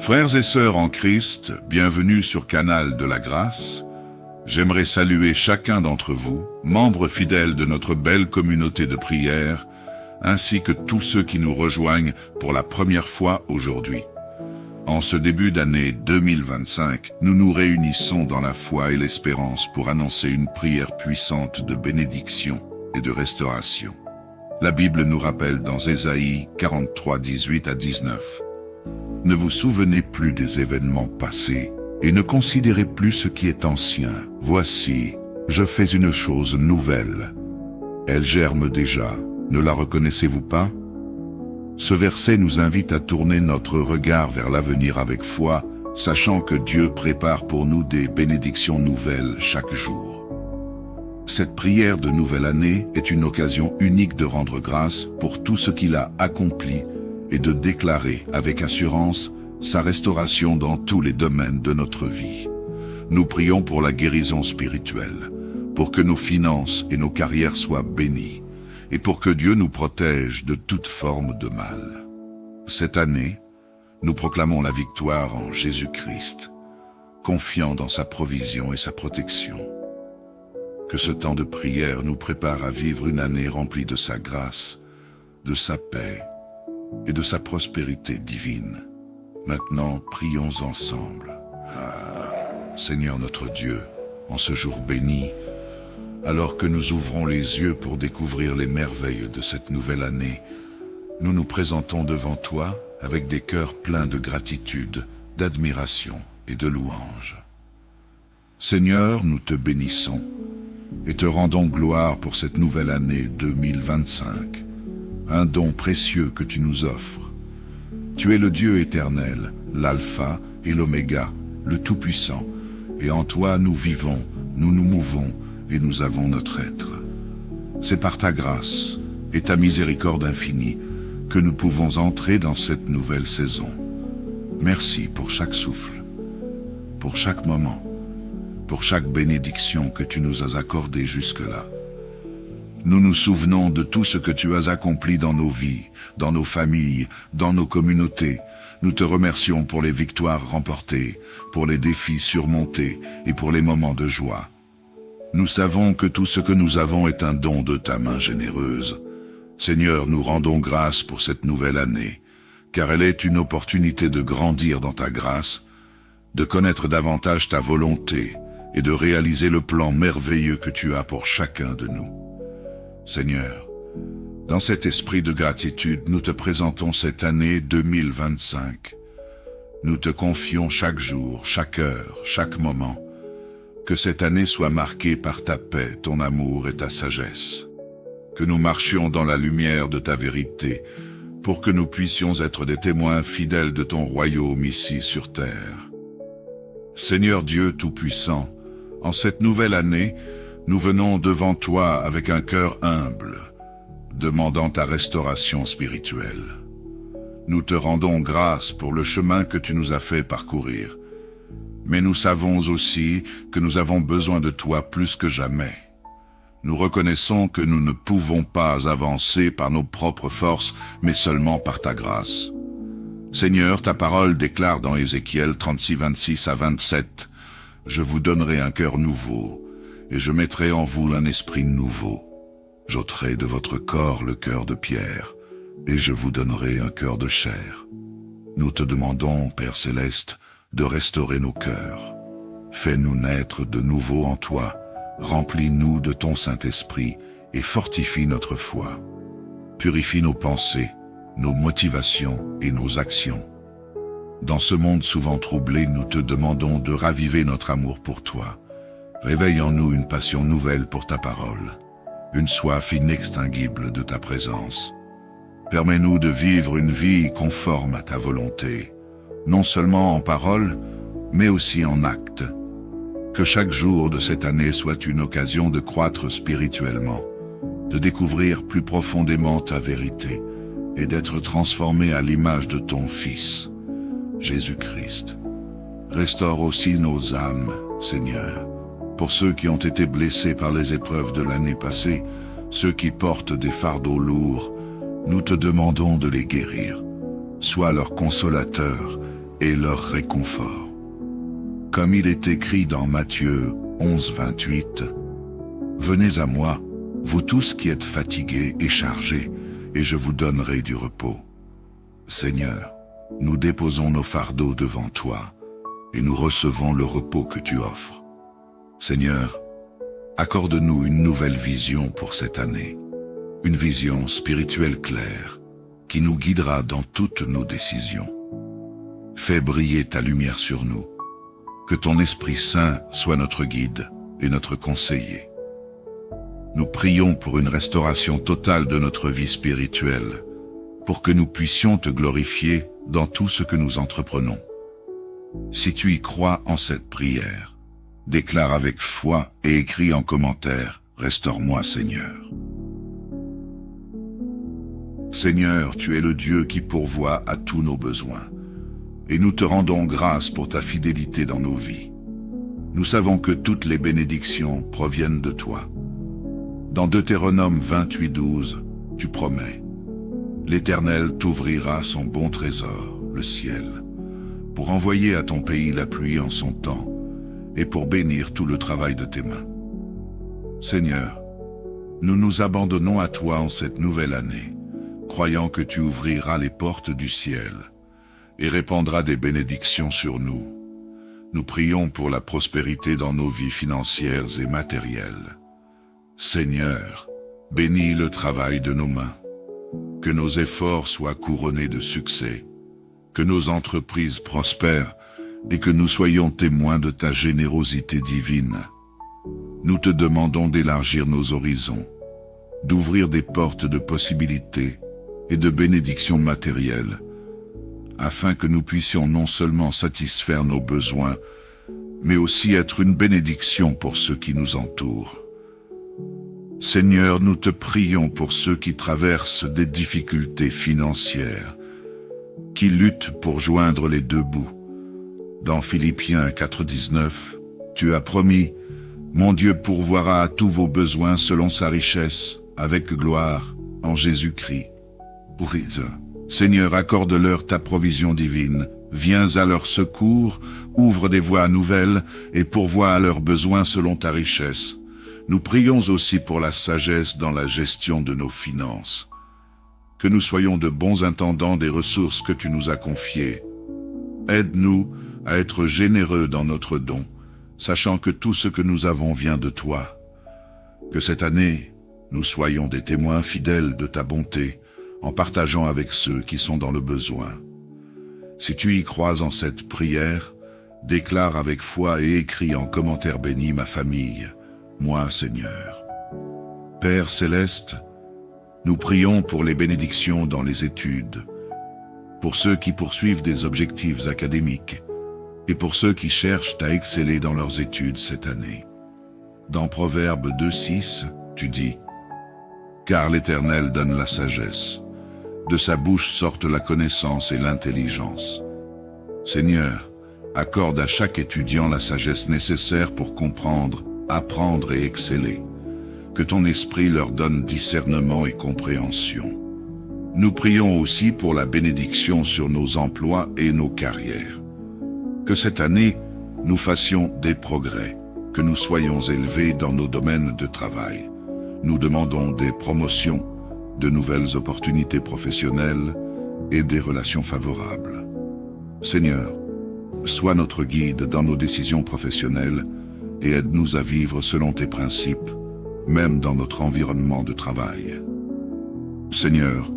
Frères et sœurs en Christ, bienvenue sur Canal de la Grâce. J'aimerais saluer chacun d'entre vous, membres fidèles de notre belle communauté de prière, ainsi que tous ceux qui nous rejoignent pour la première fois aujourd'hui. En ce début d'année 2025, nous nous réunissons dans la foi et l'espérance pour annoncer une prière puissante de bénédiction et de restauration. La Bible nous rappelle dans Ésaïe 43, 18 à 19. Ne vous souvenez plus des événements passés, et ne considérez plus ce qui est ancien. Voici, je fais une chose nouvelle. Elle germe déjà, ne la reconnaissez-vous pas? Ce verset nous invite à tourner notre regard vers l'avenir avec foi, sachant que Dieu prépare pour nous des bénédictions nouvelles chaque jour. Cette prière de nouvelle année est une occasion unique de rendre grâce pour tout ce qu'il a accompli et de déclarer avec assurance sa restauration dans tous les domaines de notre vie. Nous prions pour la guérison spirituelle, pour que nos finances et nos carrières soient bénies, et pour que Dieu nous protège de toute forme de mal. Cette année, nous proclamons la victoire en Jésus-Christ, confiant dans sa provision et sa protection. Que ce temps de prière nous prépare à vivre une année remplie de sa grâce, de sa paix et de sa prospérité divine. Maintenant, prions ensemble. Seigneur notre Dieu, en ce jour béni, alors que nous ouvrons les yeux pour découvrir les merveilles de cette nouvelle année, nous nous présentons devant toi avec des cœurs pleins de gratitude, d'admiration et de louange. Seigneur, nous te bénissons et te rendons gloire pour cette nouvelle année 2025, un don précieux que tu nous offres. Tu es le Dieu éternel, l'Alpha et l'Oméga, le Tout-Puissant, et en toi nous vivons, nous nous mouvons, et nous avons notre être. C'est par ta grâce et ta miséricorde infinie que nous pouvons entrer dans cette nouvelle saison. Merci pour chaque souffle, pour chaque moment, pour chaque bénédiction que tu nous as accordée jusque-là. Nous nous souvenons de tout ce que tu as accompli dans nos vies, dans nos familles, dans nos communautés. Nous te remercions pour les victoires remportées, pour les défis surmontés et pour les moments de joie. Nous savons que tout ce que nous avons est un don de ta main généreuse. Seigneur, nous rendons grâce pour cette nouvelle année, car elle est une opportunité de grandir dans ta grâce, de connaître davantage ta volonté et de réaliser le plan merveilleux que tu as pour chacun de nous. Seigneur, dans cet esprit de gratitude, nous te présentons cette année 2025. Nous te confions chaque jour, chaque heure, chaque moment. Que cette année soit marquée par ta paix, ton amour et ta sagesse. Que nous marchions dans la lumière de ta vérité, pour que nous puissions être des témoins fidèles de ton royaume ici sur terre. Seigneur Dieu Tout-Puissant, en cette nouvelle année, nous venons devant toi avec un cœur humble, demandant ta restauration spirituelle. Nous te rendons grâce pour le chemin que tu nous as fait parcourir. Mais nous savons aussi que nous avons besoin de toi plus que jamais. Nous reconnaissons que nous ne pouvons pas avancer par nos propres forces, mais seulement par ta grâce. Seigneur, ta parole déclare dans Ézéchiel 36, 26 à 27, « Je vous donnerai un cœur nouveau, et je mettrai en vous un esprit nouveau. J'ôterai de votre corps le cœur de pierre, et je vous donnerai un cœur de chair. » Nous te demandons, Père céleste, de restaurer nos cœurs. Fais-nous naître de nouveau en toi, remplis-nous de ton Saint-Esprit et fortifie notre foi. Purifie nos pensées, nos motivations et nos actions. Dans ce monde souvent troublé, nous te demandons de raviver notre amour pour toi. Réveille en nous une passion nouvelle pour ta parole, une soif inextinguible de ta présence. Permets-nous de vivre une vie conforme à ta volonté, non seulement en parole, mais aussi en acte. Que chaque jour de cette année soit une occasion de croître spirituellement, de découvrir plus profondément ta vérité et d'être transformé à l'image de ton Fils, Jésus-Christ. Restaure aussi nos âmes, Seigneur, pour ceux qui ont été blessés par les épreuves de l'année passée, ceux qui portent des fardeaux lourds, nous te demandons de les guérir. Sois leur consolateur et leur réconfort. Comme il est écrit dans Matthieu 11, 28, « Venez à moi, vous tous qui êtes fatigués et chargés, et je vous donnerai du repos. » Seigneur, nous déposons nos fardeaux devant toi, et nous recevons le repos que tu offres. Seigneur, accorde-nous une nouvelle vision pour cette année, une vision spirituelle claire, qui nous guidera dans toutes nos décisions. Fais briller ta lumière sur nous, que ton Esprit Saint soit notre guide et notre conseiller. Nous prions pour une restauration totale de notre vie spirituelle, pour que nous puissions te glorifier dans tout ce que nous entreprenons. Si tu y crois en cette prière, déclare avec foi et écris en commentaire « Restaure-moi, Seigneur ». Seigneur, tu es le Dieu qui pourvoit à tous nos besoins, et nous te rendons grâce pour ta fidélité dans nos vies. Nous savons que toutes les bénédictions proviennent de toi. Dans Deutéronome 28, 12, tu promets « L'Éternel t'ouvrira son bon trésor, le ciel, pour envoyer à ton pays la pluie en son temps, et pour bénir tout le travail de tes mains. » Seigneur, nous nous abandonnons à toi en cette nouvelle année, croyant que tu ouvriras les portes du ciel et répandras des bénédictions sur nous. Nous prions pour la prospérité dans nos vies financières et matérielles. Seigneur, bénis le travail de nos mains, que nos efforts soient couronnés de succès, que nos entreprises prospèrent et que nous soyons témoins de ta générosité divine. Nous te demandons d'élargir nos horizons, d'ouvrir des portes de possibilités et de bénédictions matérielles, afin que nous puissions non seulement satisfaire nos besoins, mais aussi être une bénédiction pour ceux qui nous entourent. Seigneur, nous te prions pour ceux qui traversent des difficultés financières, qui luttent pour joindre les deux bouts. Dans Philippiens 4,19, tu as promis « Mon Dieu pourvoira à tous vos besoins selon sa richesse, avec gloire, en Jésus-Christ. » Seigneur, accorde-leur ta provision divine, viens à leur secours, ouvre des voies nouvelles et pourvois à leurs besoins selon ta richesse. Nous prions aussi pour la sagesse dans la gestion de nos finances. Que nous soyons de bons intendants des ressources que tu nous as confiées. Aide-nous à être généreux dans notre don, sachant que tout ce que nous avons vient de toi. Que cette année, nous soyons des témoins fidèles de ta bonté, en partageant avec ceux qui sont dans le besoin. Si tu y crois en cette prière, déclare avec foi et écris en commentaire béni ma famille, moi Seigneur. Père céleste, nous prions pour les bénédictions dans les études, pour ceux qui poursuivent des objectifs académiques et pour ceux qui cherchent à exceller dans leurs études cette année. Dans Proverbe 2,6, tu dis « Car l'Éternel donne la sagesse, de sa bouche sortent la connaissance et l'intelligence. » Seigneur, accorde à chaque étudiant la sagesse nécessaire pour comprendre, apprendre et exceller. Que ton esprit leur donne discernement et compréhension. Nous prions aussi pour la bénédiction sur nos emplois et nos carrières. Que cette année, nous fassions des progrès, que nous soyons élevés dans nos domaines de travail. Nous demandons des promotions, de nouvelles opportunités professionnelles et des relations favorables. Seigneur, sois notre guide dans nos décisions professionnelles et aide-nous à vivre selon tes principes, même dans notre environnement de travail. Seigneur,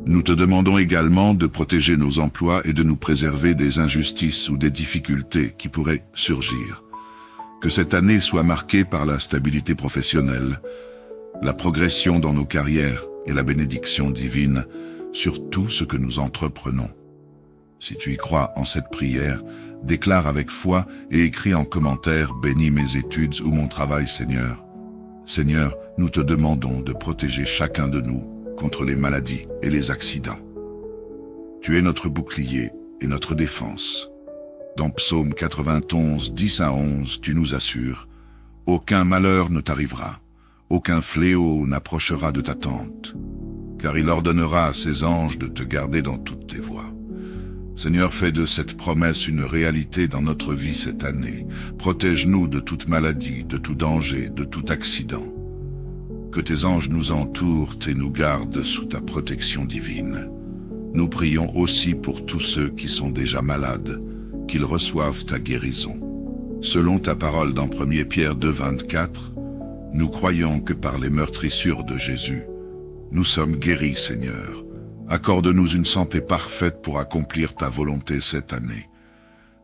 nous te demandons également de protéger nos emplois et de nous préserver des injustices ou des difficultés qui pourraient surgir. Que cette année soit marquée par la stabilité professionnelle, la progression dans nos carrières et la bénédiction divine sur tout ce que nous entreprenons. Si tu y crois en cette prière, déclare avec foi et écris en commentaire « Bénis mes études ou mon travail, Seigneur ». Seigneur, nous te demandons de protéger chacun de nous contre les maladies et les accidents. Tu es notre bouclier et notre défense. Dans Psaume 91, 10 à 11, tu nous assures « Aucun malheur ne t'arrivera, aucun fléau n'approchera de ta tente, car il ordonnera à ses anges de te garder dans toutes tes voies. Seigneur, fais de cette promesse une réalité dans notre vie cette année. Protège-nous de toute maladie, de tout danger, de tout accident. Que tes anges nous entourent et nous gardent sous ta protection divine. Nous prions aussi pour tous ceux qui sont déjà malades, qu'ils reçoivent ta guérison. Selon ta parole dans 1 Pierre 2, 24, nous croyons que par les meurtrissures de Jésus, nous sommes guéris, Seigneur. Accorde-nous une santé parfaite pour accomplir ta volonté cette année.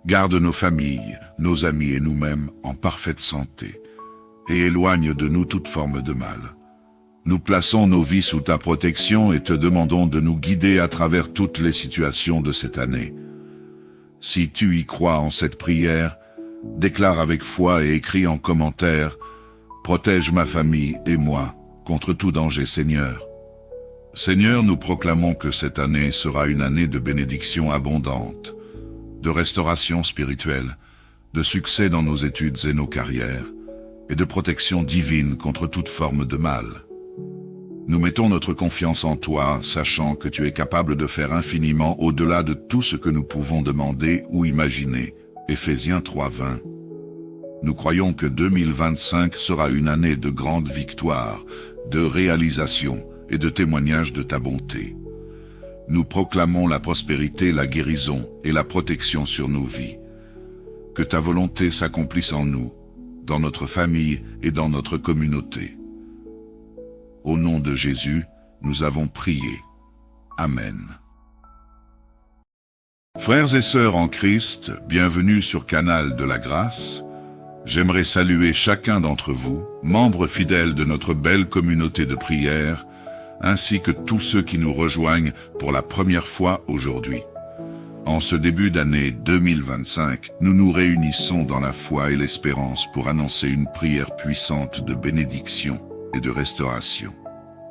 Garde nos familles, nos amis et nous-mêmes en parfaite santé, et éloigne de nous toute forme de mal. Nous plaçons nos vies sous ta protection et te demandons de nous guider à travers toutes les situations de cette année. Si tu y crois en cette prière, déclare avec foi et écris en commentaire « Protège ma famille et moi contre tout danger, Seigneur ». Seigneur, nous proclamons que cette année sera une année de bénédiction abondante, de restauration spirituelle, de succès dans nos études et nos carrières, et de protection divine contre toute forme de mal. Nous mettons notre confiance en toi, sachant que tu es capable de faire infiniment au-delà de tout ce que nous pouvons demander ou imaginer. Éphésiens 3:20. Nous croyons que 2025 sera une année de grande victoire, de réalisation et de témoignage de ta bonté. Nous proclamons la prospérité, la guérison et la protection sur nos vies. Que ta volonté s'accomplisse en nous, dans notre famille et dans notre communauté. Au nom de Jésus, nous avons prié. Amen. Frères et sœurs en Christ, bienvenue sur Canal de la Grâce. J'aimerais saluer chacun d'entre vous, membres fidèles de notre belle communauté de prière, ainsi que tous ceux qui nous rejoignent pour la première fois aujourd'hui. En ce début d'année 2025, nous nous réunissons dans la foi et l'espérance pour annoncer une prière puissante de bénédiction et de restauration.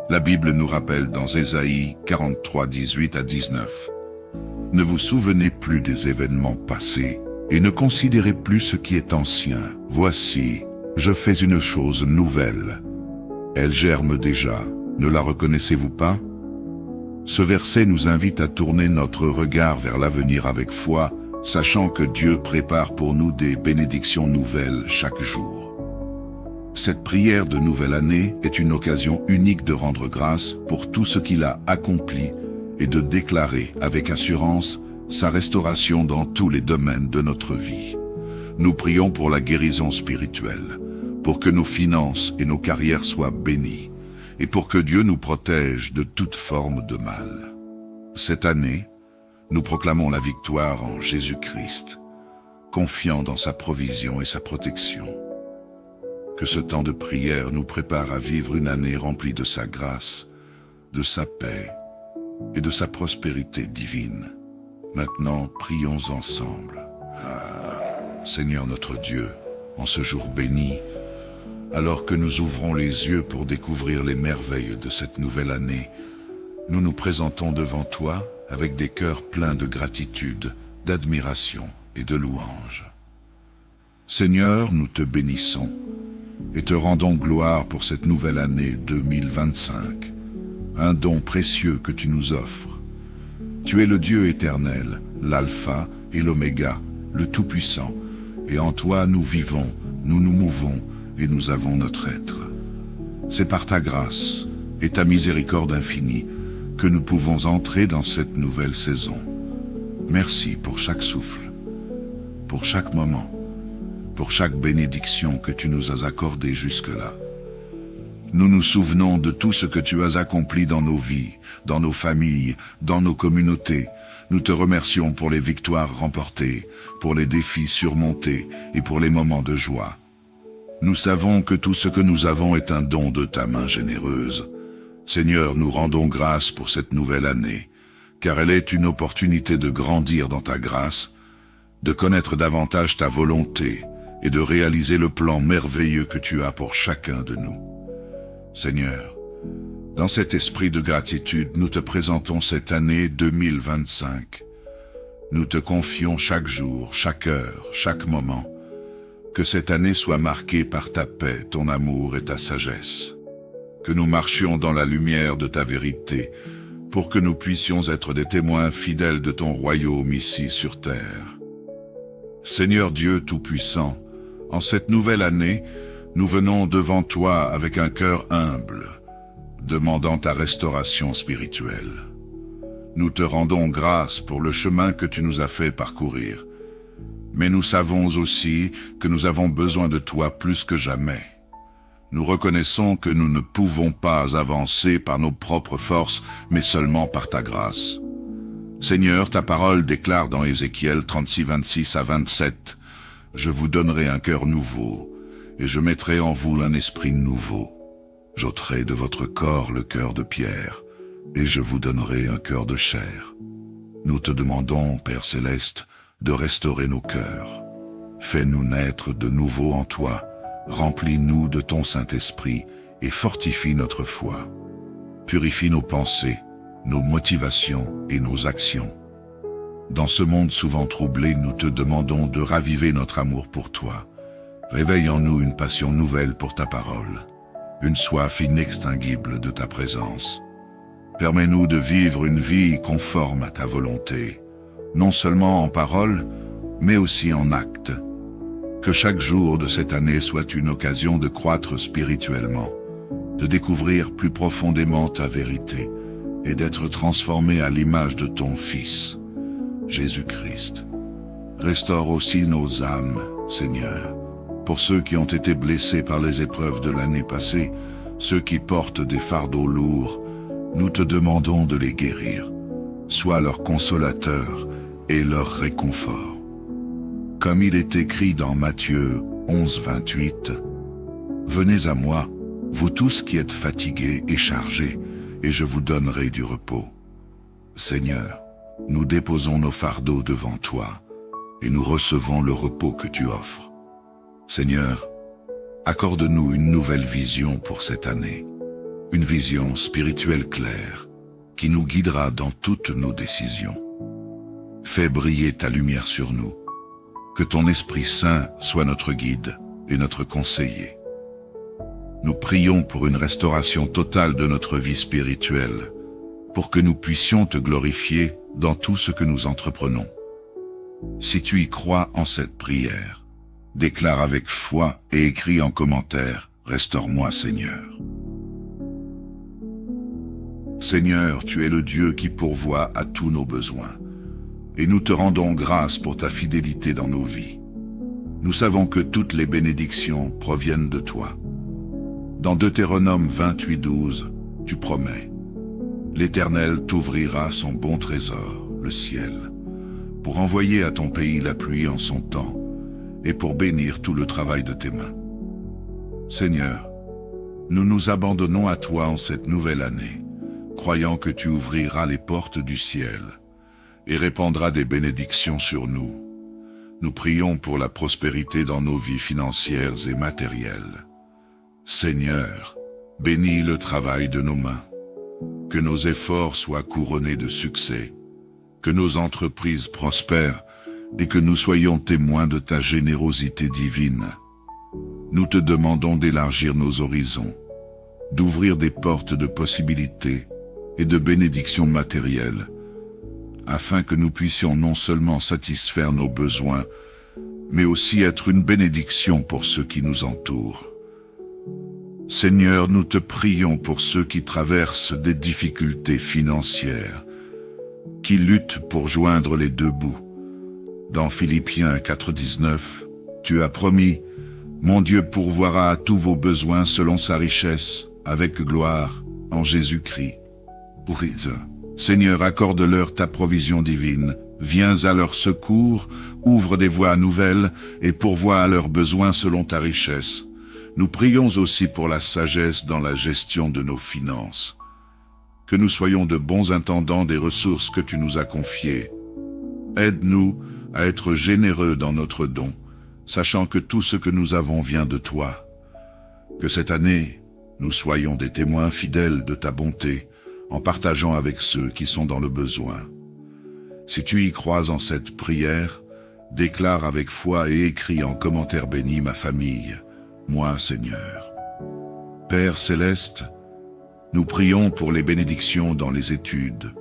La Bible nous rappelle dans Ésaïe 43, 18 à 19. Ne vous souvenez plus des événements passés et ne considérez plus ce qui est ancien. Voici, je fais une chose nouvelle. Elle germe déjà. Ne la reconnaissez-vous pas? Ce verset nous invite à tourner notre regard vers l'avenir avec foi, sachant que Dieu prépare pour nous des bénédictions nouvelles chaque jour. Cette prière de nouvelle année est une occasion unique de rendre grâce pour tout ce qu'il a accompli et de déclarer avec assurance sa restauration dans tous les domaines de notre vie. Nous prions pour la guérison spirituelle, pour que nos finances et nos carrières soient bénies, et pour que Dieu nous protège de toute forme de mal. Cette année, nous proclamons la victoire en Jésus-Christ, confiant dans sa provision et sa protection. Que ce temps de prière nous prépare à vivre une année remplie de sa grâce, de sa paix et de sa prospérité divine. Maintenant, prions ensemble. Seigneur notre Dieu, en ce jour béni, alors que nous ouvrons les yeux pour découvrir les merveilles de cette nouvelle année, nous nous présentons devant toi avec des cœurs pleins de gratitude, d'admiration et de louange. Seigneur, nous te bénissons et te rendons gloire pour cette nouvelle année 2025, un don précieux que tu nous offres. Tu es le Dieu éternel, l'Alpha et l'Oméga, le Tout-Puissant, et en toi nous vivons, nous nous mouvons, et nous avons notre être. C'est par ta grâce et ta miséricorde infinie que nous pouvons entrer dans cette nouvelle saison. Merci pour chaque souffle, pour chaque moment, pour chaque bénédiction que tu nous as accordée jusque-là. Nous nous souvenons de tout ce que tu as accompli dans nos vies, dans nos familles, dans nos communautés. Nous te remercions pour les victoires remportées, pour les défis surmontés et pour les moments de joie. Nous savons que tout ce que nous avons est un don de ta main généreuse. Seigneur, nous rendons grâce pour cette nouvelle année, car elle est une opportunité de grandir dans ta grâce, de connaître davantage ta volonté et de réaliser le plan merveilleux que tu as pour chacun de nous. Seigneur, dans cet esprit de gratitude, nous te présentons cette année 2025. Nous te confions chaque jour, chaque heure, chaque moment. Que cette année soit marquée par ta paix, ton amour et ta sagesse. Que nous marchions dans la lumière de ta vérité, pour que nous puissions être des témoins fidèles de ton royaume ici sur terre. Seigneur Dieu Tout-Puissant, en cette nouvelle année, nous venons devant toi avec un cœur humble, demandant ta restauration spirituelle. Nous te rendons grâce pour le chemin que tu nous as fait parcourir, mais nous savons aussi que nous avons besoin de toi plus que jamais. Nous reconnaissons que nous ne pouvons pas avancer par nos propres forces, mais seulement par ta grâce. Seigneur, ta parole déclare dans Ézéchiel 36, 26 à 27, « Je vous donnerai un cœur nouveau, et je mettrai en vous un esprit nouveau. J'ôterai de votre corps le cœur de pierre, et je vous donnerai un cœur de chair. » Nous te demandons, Père Céleste, de restaurer nos cœurs. Fais-nous naître de nouveau en toi, remplis-nous de ton Saint-Esprit et fortifie notre foi. Purifie nos pensées, nos motivations et nos actions. Dans ce monde souvent troublé, nous te demandons de raviver notre amour pour toi. Réveille en nous une passion nouvelle pour ta parole, une soif inextinguible de ta présence. Permets-nous de vivre une vie conforme à ta volonté, non seulement en parole, mais aussi en acte. Que chaque jour de cette année soit une occasion de croître spirituellement, de découvrir plus profondément ta vérité et d'être transformé à l'image de ton Fils, Jésus-Christ. Restaure aussi nos âmes, Seigneur, pour ceux qui ont été blessés par les épreuves de l'année passée, ceux qui portent des fardeaux lourds, nous te demandons de les guérir. Sois leur consolateur et leur réconfort. Comme il est écrit dans Matthieu 11, 28, « Venez à moi, vous tous qui êtes fatigués et chargés, et je vous donnerai du repos. » Seigneur, nous déposons nos fardeaux devant toi, et nous recevons le repos que tu offres. Seigneur, accorde-nous une nouvelle vision pour cette année, une vision spirituelle claire, qui nous guidera dans toutes nos décisions. Fais briller ta lumière sur nous, que ton Esprit Saint soit notre guide et notre conseiller. Nous prions pour une restauration totale de notre vie spirituelle, pour que nous puissions te glorifier dans tout ce que nous entreprenons. Si tu y crois en cette prière, déclare avec foi et écris en commentaire « Restaure-moi, Seigneur ». Seigneur, tu es le Dieu qui pourvoit à tous nos besoins, et nous te rendons grâce pour ta fidélité dans nos vies. Nous savons que toutes les bénédictions proviennent de toi. Dans Deutéronome 28, 12, tu promets « L'Éternel t'ouvrira son bon trésor, le ciel, pour envoyer à ton pays la pluie en son temps, et pour bénir tout le travail de tes mains. » Seigneur, nous nous abandonnons à toi en cette nouvelle année, croyant que tu ouvriras les portes du ciel et répandras des bénédictions sur nous. Nous prions pour la prospérité dans nos vies financières et matérielles. Seigneur, bénis le travail de nos mains, que nos efforts soient couronnés de succès, que nos entreprises prospèrent et que nous soyons témoins de ta générosité divine. Nous te demandons d'élargir nos horizons, d'ouvrir des portes de possibilités et de bénédictions matérielles, afin que nous puissions non seulement satisfaire nos besoins, mais aussi être une bénédiction pour ceux qui nous entourent. Seigneur, nous te prions pour ceux qui traversent des difficultés financières, qui luttent pour joindre les deux bouts. Dans Philippiens 4,19, tu as promis « Mon Dieu pourvoira à tous vos besoins selon sa richesse, avec gloire, en Jésus-Christ. » Seigneur, accorde-leur ta provision divine, viens à leur secours, ouvre des voies nouvelles et pourvois à leurs besoins selon ta richesse. Nous prions aussi pour la sagesse dans la gestion de nos finances. Que nous soyons de bons intendants des ressources que tu nous as confiées. Aide-nous à être généreux dans notre don, sachant que tout ce que nous avons vient de toi. Que cette année, nous soyons des témoins fidèles de ta bonté, en partageant avec ceux qui sont dans le besoin. Si tu y crois en cette prière, déclare avec foi et écris en commentaire béni ma famille, moi Seigneur. Père Céleste, Nous prions pour les bénédictions dans les études,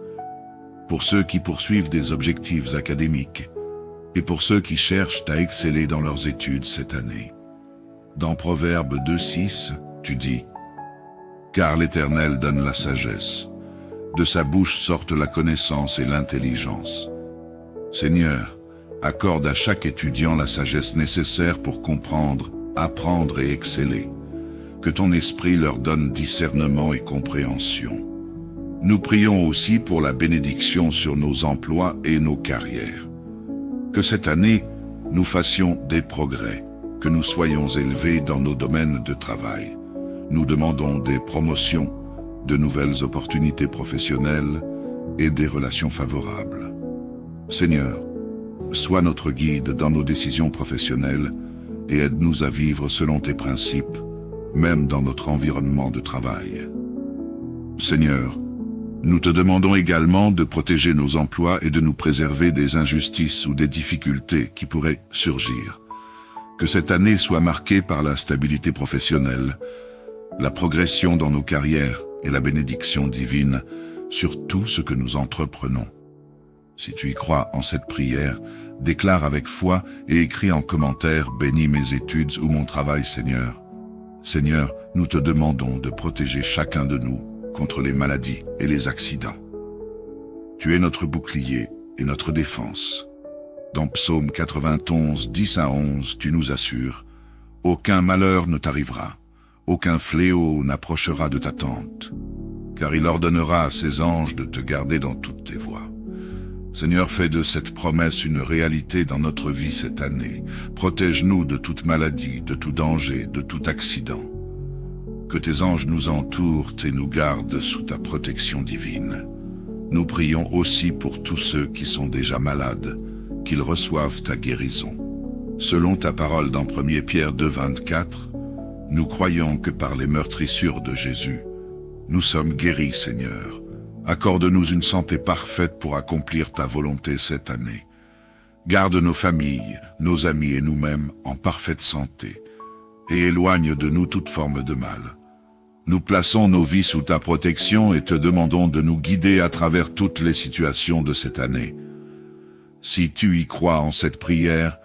pour ceux qui poursuivent des objectifs académiques et pour ceux qui cherchent à exceller dans leurs études cette année. Dans Proverbe 2:6, tu dis « Car l'Éternel donne la sagesse, de sa bouche sortent la connaissance et l'intelligence. » Seigneur, accorde à chaque étudiant la sagesse nécessaire pour comprendre, apprendre et exceller. Que ton esprit leur donne discernement et compréhension. Nous prions aussi pour la bénédiction sur nos emplois et nos carrières. Que cette année, nous fassions des progrès, que nous soyons élevés dans nos domaines de travail. Nous demandons des promotions, de nouvelles opportunités professionnelles et des relations favorables. Seigneur, sois notre guide dans nos décisions professionnelles et aide-nous à vivre selon tes principes, même dans notre environnement de travail. Seigneur, nous te demandons également de protéger nos emplois et de nous préserver des injustices ou des difficultés qui pourraient surgir. Que cette année soit marquée par la stabilité professionnelle, la progression dans nos carrières et la bénédiction divine sur tout ce que nous entreprenons. Si tu y crois en cette prière, déclare avec foi et écris en commentaire « Bénis mes études ou mon travail, Seigneur ». Seigneur, nous te demandons de protéger chacun de nous contre les maladies et les accidents. Tu es notre bouclier et notre défense. Dans Psaume 91, 10-11, tu nous assures « Aucun malheur ne t'arrivera, aucun fléau n'approchera de ta tente, car il ordonnera à ses anges de te garder dans toutes tes voies. » Seigneur, fais de cette promesse une réalité dans notre vie cette année. Protège-nous de toute maladie, de tout danger, de tout accident. Que tes anges nous entourent et nous gardent sous ta protection divine. Nous prions aussi pour tous ceux qui sont déjà malades, qu'ils reçoivent ta guérison. Selon ta parole dans 1 Pierre 2:24, nous croyons que par les meurtrissures de Jésus, nous sommes guéris, Seigneur. Accorde-nous une santé parfaite pour accomplir ta volonté cette année. Garde nos familles, nos amis et nous-mêmes en parfaite santé, et éloigne de nous toute forme de mal. Nous plaçons nos vies sous ta protection et te demandons de nous guider à travers toutes les situations de cette année. Si tu y crois en cette prière,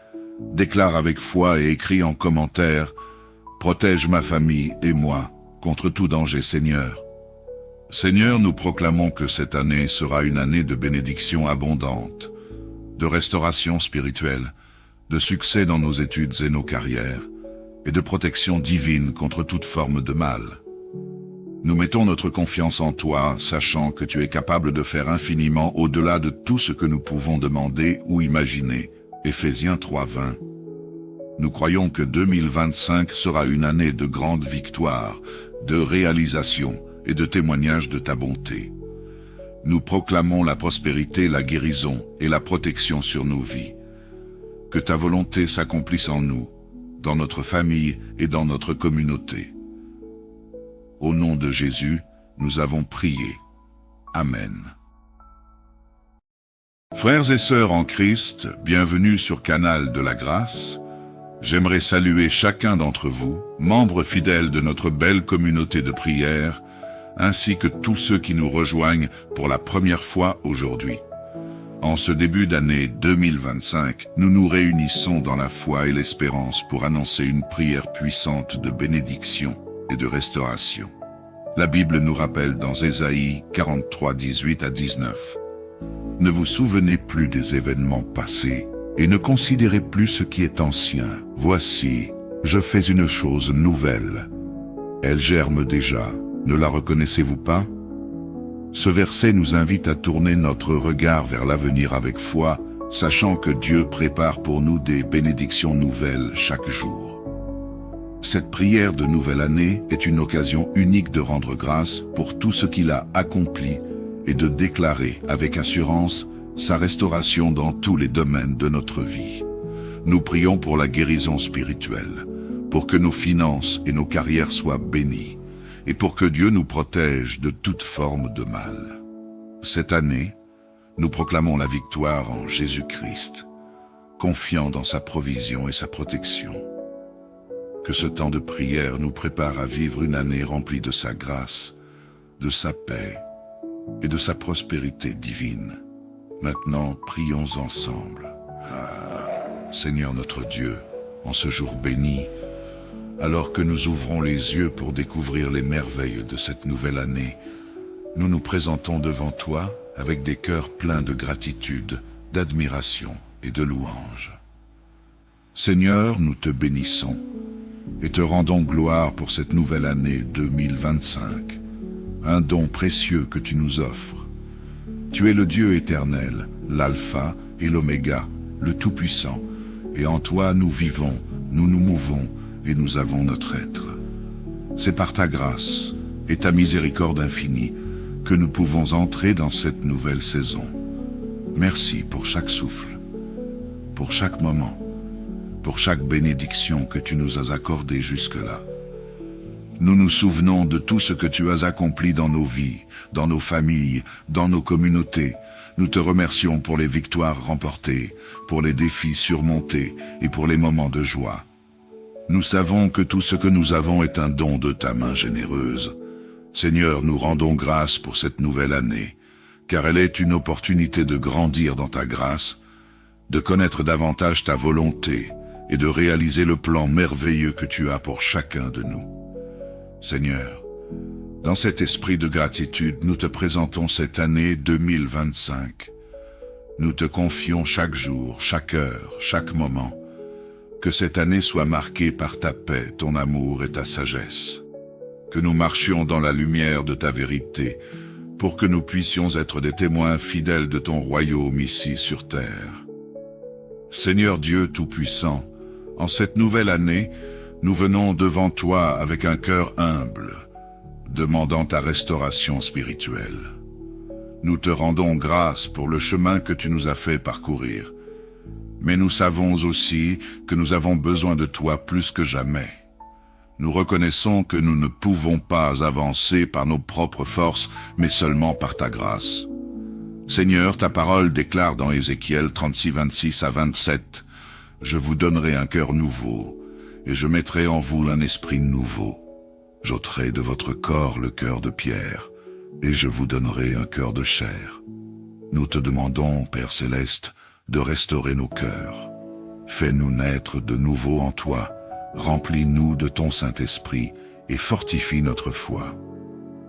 déclare avec foi et écris en commentaire « Protège ma famille et moi contre tout danger, Seigneur. » Seigneur, nous proclamons que cette année sera une année de bénédiction abondante, de restauration spirituelle, de succès dans nos études et nos carrières, et de protection divine contre toute forme de mal. Nous mettons notre confiance en toi, sachant que tu es capable de faire infiniment au-delà de tout ce que nous pouvons demander ou imaginer. Éphésiens 3:20. Nous croyons que 2025 sera une année de grande victoire, de réalisation, et de témoignage de ta bonté. Nous proclamons la prospérité, la guérison et la protection sur nos vies. Que ta volonté s'accomplisse en nous, dans notre famille et dans notre communauté. Au nom de Jésus, nous avons prié. Amen. Frères et sœurs en Christ, bienvenue sur Canal de la Grâce. J'aimerais saluer chacun d'entre vous, membres fidèles de notre belle communauté de prière, ainsi que tous ceux qui nous rejoignent pour la première fois aujourd'hui. En ce début d'année 2025, nous nous réunissons dans la foi et l'espérance pour annoncer une prière puissante de bénédiction et de restauration. La Bible nous rappelle dans Ésaïe 43, 18-19. « Ne vous souvenez plus des événements passés et ne considérez plus ce qui est ancien. Voici, je fais une chose nouvelle. Elle germe déjà. Ne la reconnaissez-vous pas ?» Ce verset nous invite à tourner notre regard vers l'avenir avec foi, sachant que Dieu prépare pour nous des bénédictions nouvelles chaque jour. Cette prière de nouvelle année est une occasion unique de rendre grâce pour tout ce qu'il a accompli et de déclarer avec assurance sa restauration dans tous les domaines de notre vie. Nous prions pour la guérison spirituelle, pour que nos finances et nos carrières soient bénies, et pour que Dieu nous protège de toute forme de mal. Cette année, nous proclamons la victoire en Jésus-Christ, confiants dans sa provision et sa protection. Que ce temps de prière nous prépare à vivre une année remplie de sa grâce, de sa paix et de sa prospérité divine. Maintenant, prions ensemble. Seigneur notre Dieu, en ce jour béni, alors que nous ouvrons les yeux pour découvrir les merveilles de cette nouvelle année, nous nous présentons devant toi avec des cœurs pleins de gratitude, d'admiration et de louange. Seigneur, nous te bénissons et te rendons gloire pour cette nouvelle année 2025, un don précieux que tu nous offres. Tu es le Dieu éternel, l'Alpha et l'Oméga, le Tout-Puissant, et en toi nous vivons, nous nous mouvons et nous avons notre être. C'est par ta grâce et ta miséricorde infinie que nous pouvons entrer dans cette nouvelle saison. Merci pour chaque souffle, pour chaque moment, pour chaque bénédiction que tu nous as accordée jusque-là. Nous nous souvenons de tout ce que tu as accompli dans nos vies, dans nos familles, dans nos communautés. Nous te remercions pour les victoires remportées, pour les défis surmontés et pour les moments de joie. Nous savons que tout ce que nous avons est un don de ta main généreuse. Seigneur, nous rendons grâce pour cette nouvelle année, car elle est une opportunité de grandir dans ta grâce, de connaître davantage ta volonté et de réaliser le plan merveilleux que tu as pour chacun de nous. Seigneur, dans cet esprit de gratitude, nous te présentons cette année 2025. Nous te confions chaque jour, chaque heure, chaque moment. Que cette année soit marquée par ta paix, ton amour et ta sagesse. Que nous marchions dans la lumière de ta vérité, pour que nous puissions être des témoins fidèles de ton royaume ici sur terre. Seigneur Dieu Tout-Puissant, en cette nouvelle année, nous venons devant toi avec un cœur humble, demandant ta restauration spirituelle. Nous te rendons grâce pour le chemin que tu nous as fait parcourir, mais nous savons aussi que nous avons besoin de toi plus que jamais. Nous reconnaissons que nous ne pouvons pas avancer par nos propres forces, mais seulement par ta grâce. Seigneur, ta parole déclare dans Ézéchiel 36, 26 à 27, « Je vous donnerai un cœur nouveau, et je mettrai en vous un esprit nouveau. J'ôterai de votre corps le cœur de pierre, et je vous donnerai un cœur de chair. Nous te demandons, Père Céleste, de restaurer nos cœurs. Fais-nous naître de nouveau en toi, remplis-nous de ton Saint-Esprit et fortifie notre foi.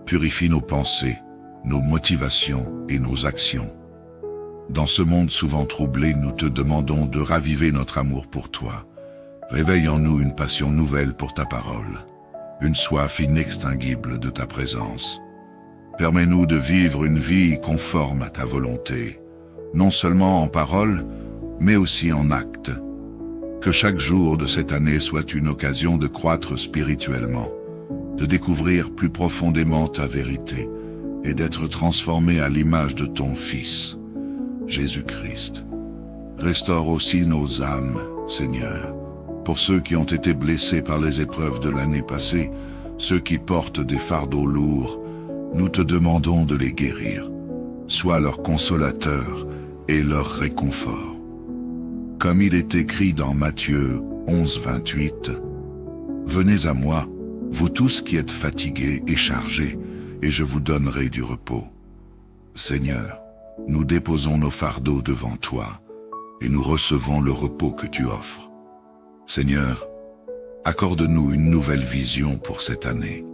Purifie nos pensées, nos motivations et nos actions. Dans ce monde souvent troublé, nous te demandons de raviver notre amour pour toi. Réveille en nous une passion nouvelle pour ta parole, une soif inextinguible de ta présence. Permets-nous de vivre une vie conforme à ta volonté, non seulement en parole, mais aussi en acte. Que chaque jour de cette année soit une occasion de croître spirituellement, de découvrir plus profondément ta vérité et d'être transformé à l'image de ton Fils, Jésus-Christ. Restaure aussi nos âmes, Seigneur, pour ceux qui ont été blessés par les épreuves de l'année passée, ceux qui portent des fardeaux lourds, nous te demandons de les guérir. Sois leur consolateur et leur réconfort. Comme il est écrit dans Matthieu 11, 28, « Venez à moi, vous tous qui êtes fatigués et chargés, et je vous donnerai du repos. » Seigneur, nous déposons nos fardeaux devant toi, et nous recevons le repos que tu offres. Seigneur, accorde-nous une nouvelle vision pour cette année,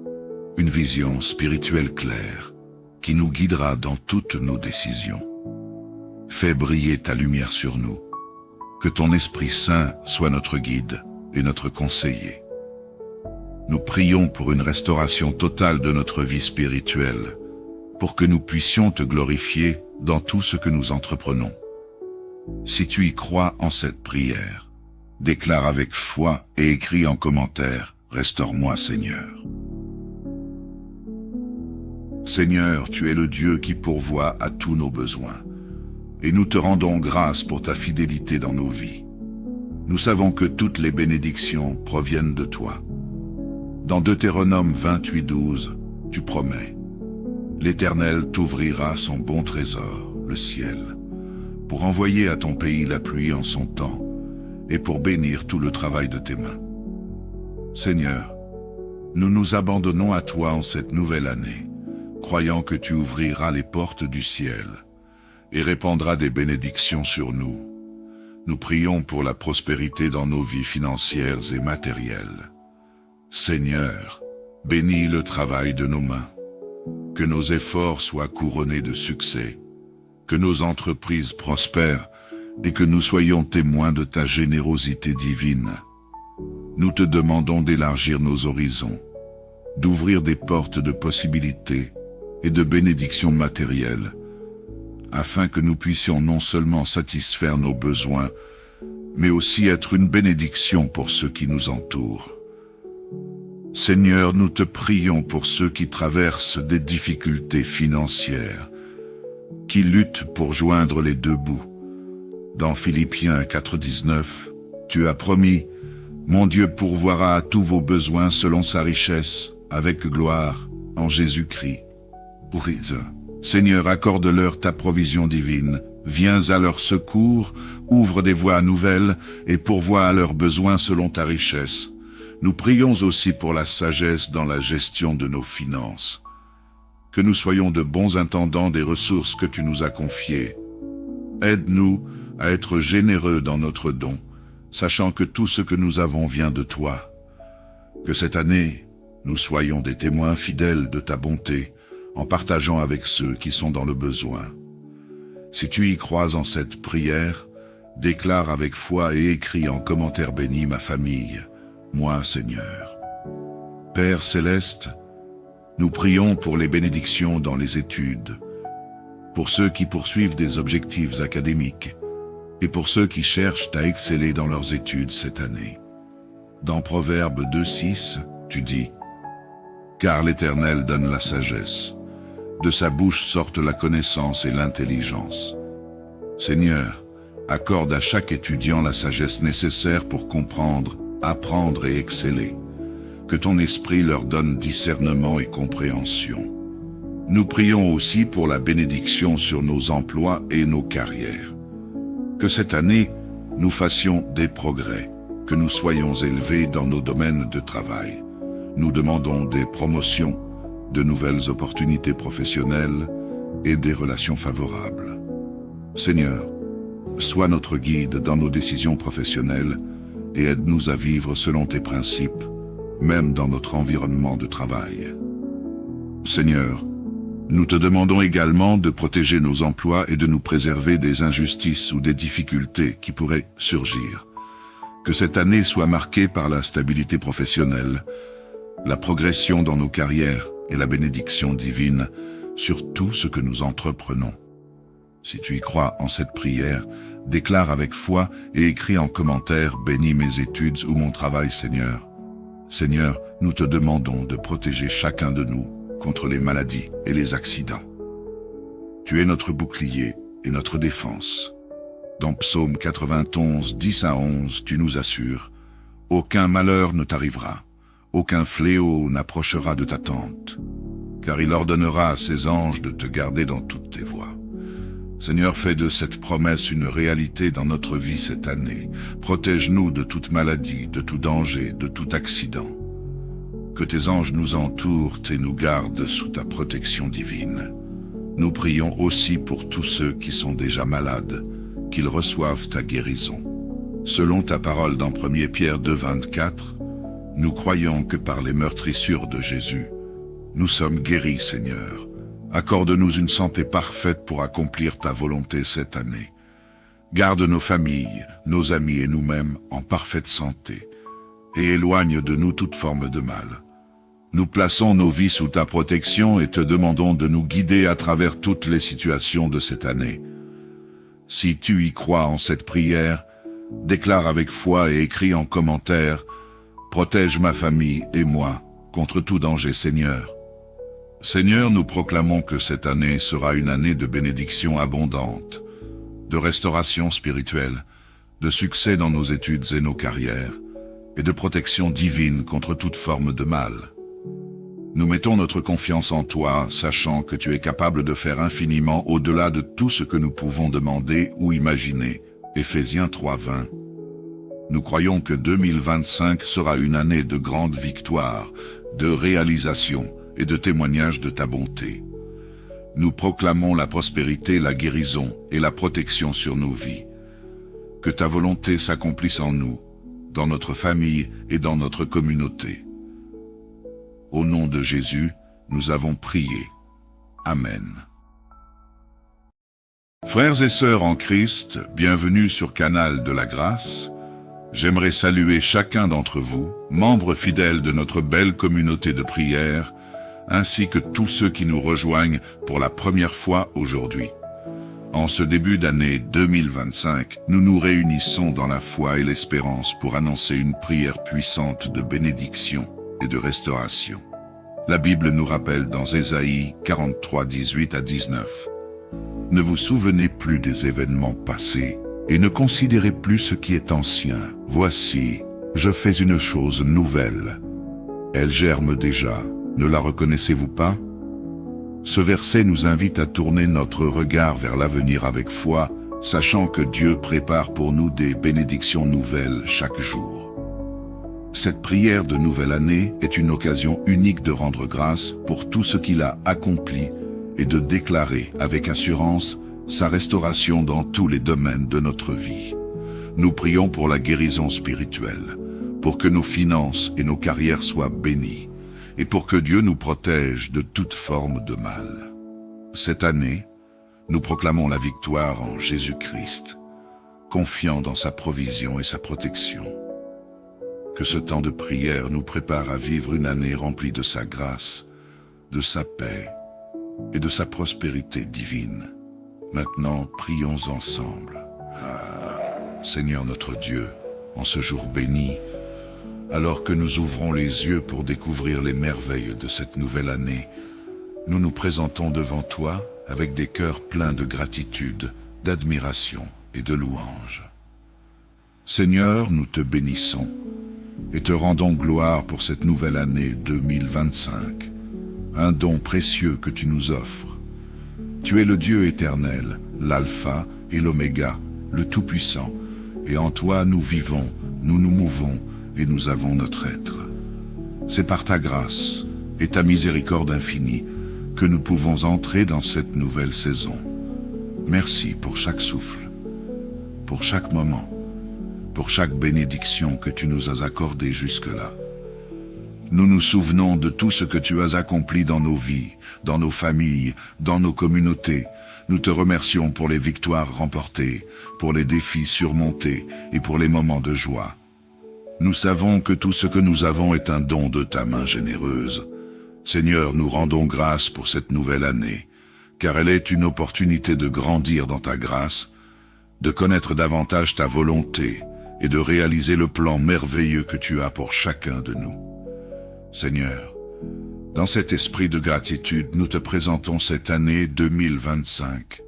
une vision spirituelle claire, qui nous guidera dans toutes nos décisions. Fais briller ta lumière sur nous, que ton Esprit Saint soit notre guide et notre conseiller. Nous prions pour une restauration totale de notre vie spirituelle, pour que nous puissions te glorifier dans tout ce que nous entreprenons. Si tu y crois en cette prière, déclare avec foi et écris en commentaire « Restaure-moi, Seigneur ». Seigneur, tu es le Dieu qui pourvoit à tous nos besoins, et nous te rendons grâce pour ta fidélité dans nos vies. Nous savons que toutes les bénédictions proviennent de toi. Dans Deutéronome 28, 12, tu promets « L'Éternel t'ouvrira son bon trésor, le ciel, pour envoyer à ton pays la pluie en son temps, et pour bénir tout le travail de tes mains. » Seigneur, nous nous abandonnons à toi en cette nouvelle année, croyant que tu ouvriras les portes du ciel et répandras des bénédictions sur nous. Nous prions pour la prospérité dans nos vies financières et matérielles. Seigneur, bénis le travail de nos mains. Que nos efforts soient couronnés de succès, que nos entreprises prospèrent et que nous soyons témoins de ta générosité divine. Nous te demandons d'élargir nos horizons, d'ouvrir des portes de possibilités et de bénédictions matérielles, afin que nous puissions non seulement satisfaire nos besoins, mais aussi être une bénédiction pour ceux qui nous entourent. Seigneur, nous te prions pour ceux qui traversent des difficultés financières, qui luttent pour joindre les deux bouts. Dans Philippiens 4,19, tu as promis, mon Dieu pourvoira à tous vos besoins selon sa richesse, avec gloire, en Jésus-Christ. Seigneur, accorde-leur ta provision divine, viens à leur secours, ouvre des voies nouvelles et pourvois à leurs besoins selon ta richesse. Nous prions aussi pour la sagesse dans la gestion de nos finances. Que nous soyons de bons intendants des ressources que tu nous as confiées. Aide-nous à être généreux dans notre don, sachant que tout ce que nous avons vient de toi. Que cette année, nous soyons des témoins fidèles de ta bonté, en partageant avec ceux qui sont dans le besoin. Si tu y crois en cette prière, déclare avec foi et écris en commentaire béni ma famille, moi Seigneur. Père céleste, nous prions pour les bénédictions dans les études, pour ceux qui poursuivent des objectifs académiques et pour ceux qui cherchent à exceller dans leurs études cette année. Dans Proverbes 2,6, tu dis « Car l'Éternel donne la sagesse, de sa bouche sortent la connaissance et l'intelligence. » Seigneur, accorde à chaque étudiant la sagesse nécessaire pour comprendre, apprendre et exceller. Que ton esprit leur donne discernement et compréhension. Nous prions aussi pour la bénédiction sur nos emplois et nos carrières. Que cette année, nous fassions des progrès, que nous soyons élevés dans nos domaines de travail. Nous demandons des promotions, de nouvelles opportunités professionnelles et des relations favorables. Seigneur, sois notre guide dans nos décisions professionnelles et aide-nous à vivre selon tes principes, même dans notre environnement de travail. Seigneur, nous te demandons également de protéger nos emplois et de nous préserver des injustices ou des difficultés qui pourraient surgir. Que cette année soit marquée par la stabilité professionnelle, la progression dans nos carrières et la bénédiction divine sur tout ce que nous entreprenons. Si tu y crois en cette prière, déclare avec foi et écris en commentaire « Bénis mes études ou mon travail, Seigneur ». Seigneur, nous te demandons de protéger chacun de nous contre les maladies et les accidents. Tu es notre bouclier et notre défense. Dans Psaume 91, 10 à 11, tu nous assures « Aucun malheur ne t'arrivera, aucun fléau n'approchera de ta tente, car il ordonnera à ses anges de te garder dans toutes tes voies. » Seigneur, fais de cette promesse une réalité dans notre vie cette année. Protège-nous de toute maladie, de tout danger, de tout accident. Que tes anges nous entourent et nous gardent sous ta protection divine. Nous prions aussi pour tous ceux qui sont déjà malades, qu'ils reçoivent ta guérison. Selon ta parole dans 1 Pierre 2, 24, nous croyons que par les meurtrissures de Jésus, nous sommes guéris, Seigneur. Accorde-nous une santé parfaite pour accomplir ta volonté cette année. Garde nos familles, nos amis et nous-mêmes en parfaite santé, et éloigne de nous toute forme de mal. Nous plaçons nos vies sous ta protection et te demandons de nous guider à travers toutes les situations de cette année. Si tu y crois en cette prière, déclare avec foi et écris en commentaire « Protège ma famille et moi contre tout danger, Seigneur ». Seigneur, nous proclamons que cette année sera une année de bénédiction abondante, de restauration spirituelle, de succès dans nos études et nos carrières, et de protection divine contre toute forme de mal. Nous mettons notre confiance en toi, sachant que tu es capable de faire infiniment au-delà de tout ce que nous pouvons demander ou imaginer. Éphésiens 3:20. Nous croyons que 2025 sera une année de grande victoire, de réalisation, et de témoignages de ta bonté. nous proclamons la prospérité, la guérison et la protection sur nos vies. Que ta volonté s'accomplisse en nous, dans notre famille et dans notre communauté. Au nom de Jésus, nous avons prié. Amen. Frères et sœurs en Christ, bienvenue sur Canal de la Grâce. J'aimerais saluer chacun d'entre vous, membres fidèles de notre belle communauté de prière, ainsi que tous ceux qui nous rejoignent pour la première fois aujourd'hui. En ce début d'année 2025, nous nous réunissons dans la foi et l'espérance pour annoncer une prière puissante de bénédiction et de restauration. La Bible nous rappelle dans Ésaïe 43, 18 à 19. Ne vous souvenez plus des événements passés, et ne considérez plus ce qui est ancien. Voici, je fais une chose nouvelle. Elle germe déjà, ne la reconnaissez-vous pas? Ce verset nous invite à tourner notre regard vers l'avenir avec foi, sachant que Dieu prépare pour nous des bénédictions nouvelles chaque jour. Cette prière de nouvelle année est une occasion unique de rendre grâce pour tout ce qu'il a accompli et de déclarer avec assurance sa restauration dans tous les domaines de notre vie. Nous prions pour la guérison spirituelle, pour que nos finances et nos carrières soient bénies, et pour que Dieu nous protège de toute forme de mal. Cette année, nous proclamons la victoire en Jésus-Christ, confiant dans sa provision et sa protection. Que ce temps de prière nous prépare à vivre une année remplie de sa grâce, de sa paix et de sa prospérité divine. Maintenant, prions ensemble. Seigneur notre Dieu, en ce jour béni, alors que nous ouvrons les yeux pour découvrir les merveilles de cette nouvelle année, nous nous présentons devant toi avec des cœurs pleins de gratitude, d'admiration et de louange. Seigneur, nous te bénissons et te rendons gloire pour cette nouvelle année 2025, un don précieux que tu nous offres. Tu es le Dieu éternel, l'Alpha et l'Oméga, le Tout-Puissant, et en toi nous vivons, nous nous mouvons, et nous avons notre être. C'est par ta grâce et ta miséricorde infinie que nous pouvons entrer dans cette nouvelle saison. Merci pour chaque souffle, pour chaque moment, pour chaque bénédiction que tu nous as accordée jusque-là. Nous nous souvenons de tout ce que tu as accompli dans nos vies, dans nos familles, dans nos communautés. Nous te remercions pour les victoires remportées, pour les défis surmontés et pour les moments de joie. Nous savons que tout ce que nous avons est un don de ta main généreuse. Seigneur, nous rendons grâce pour cette nouvelle année, car elle est une opportunité de grandir dans ta grâce, de connaître davantage ta volonté et de réaliser le plan merveilleux que tu as pour chacun de nous. Seigneur, dans cet esprit de gratitude, nous te présentons cette année 2025.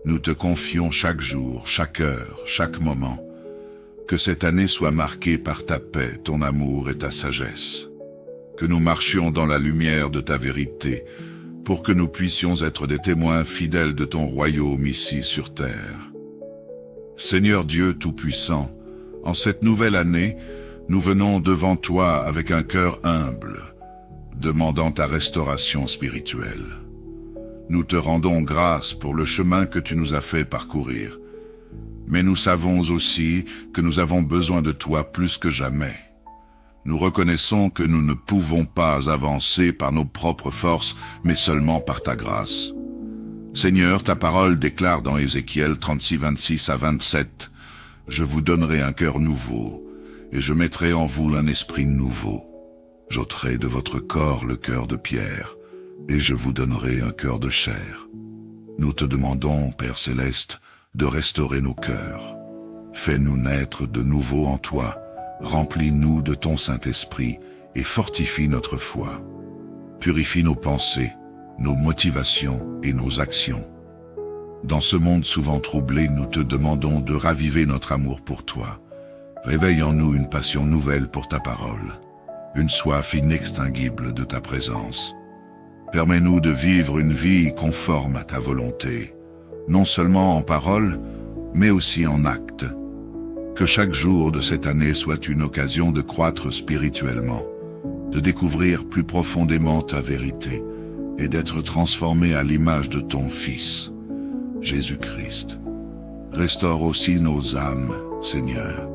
Nous te confions chaque jour, chaque heure, chaque moment. Que cette année soit marquée par ta paix, ton amour et ta sagesse. Que nous marchions dans la lumière de ta vérité, pour que nous puissions être des témoins fidèles de ton royaume ici sur terre. Seigneur Dieu Tout-Puissant, en cette nouvelle année, nous venons devant toi avec un cœur humble, demandant ta restauration spirituelle. Nous te rendons grâce pour le chemin que tu nous as fait parcourir. Mais nous savons aussi que nous avons besoin de toi plus que jamais. Nous reconnaissons que nous ne pouvons pas avancer par nos propres forces, mais seulement par ta grâce. Seigneur, ta parole déclare dans Ézéchiel 36, 26 à 27, « Je vous donnerai un cœur nouveau, et je mettrai en vous un esprit nouveau. J'ôterai de votre corps le cœur de pierre, et je vous donnerai un cœur de chair. » Nous te demandons, Père céleste, de restaurer nos cœurs. Fais-nous naître de nouveau en toi, remplis-nous de ton Saint-Esprit et fortifie notre foi. Purifie nos pensées, nos motivations et nos actions. Dans ce monde souvent troublé, nous te demandons de raviver notre amour pour toi. Réveille en nous une passion nouvelle pour ta parole, une soif inextinguible de ta présence. Permets-nous de vivre une vie conforme à ta volonté, non seulement en parole, mais aussi en acte. Que chaque jour de cette année soit une occasion de croître spirituellement, de découvrir plus profondément ta vérité et d'être transformés à l'image de ton Fils, Jésus-Christ. Restaure aussi nos âmes, Seigneur,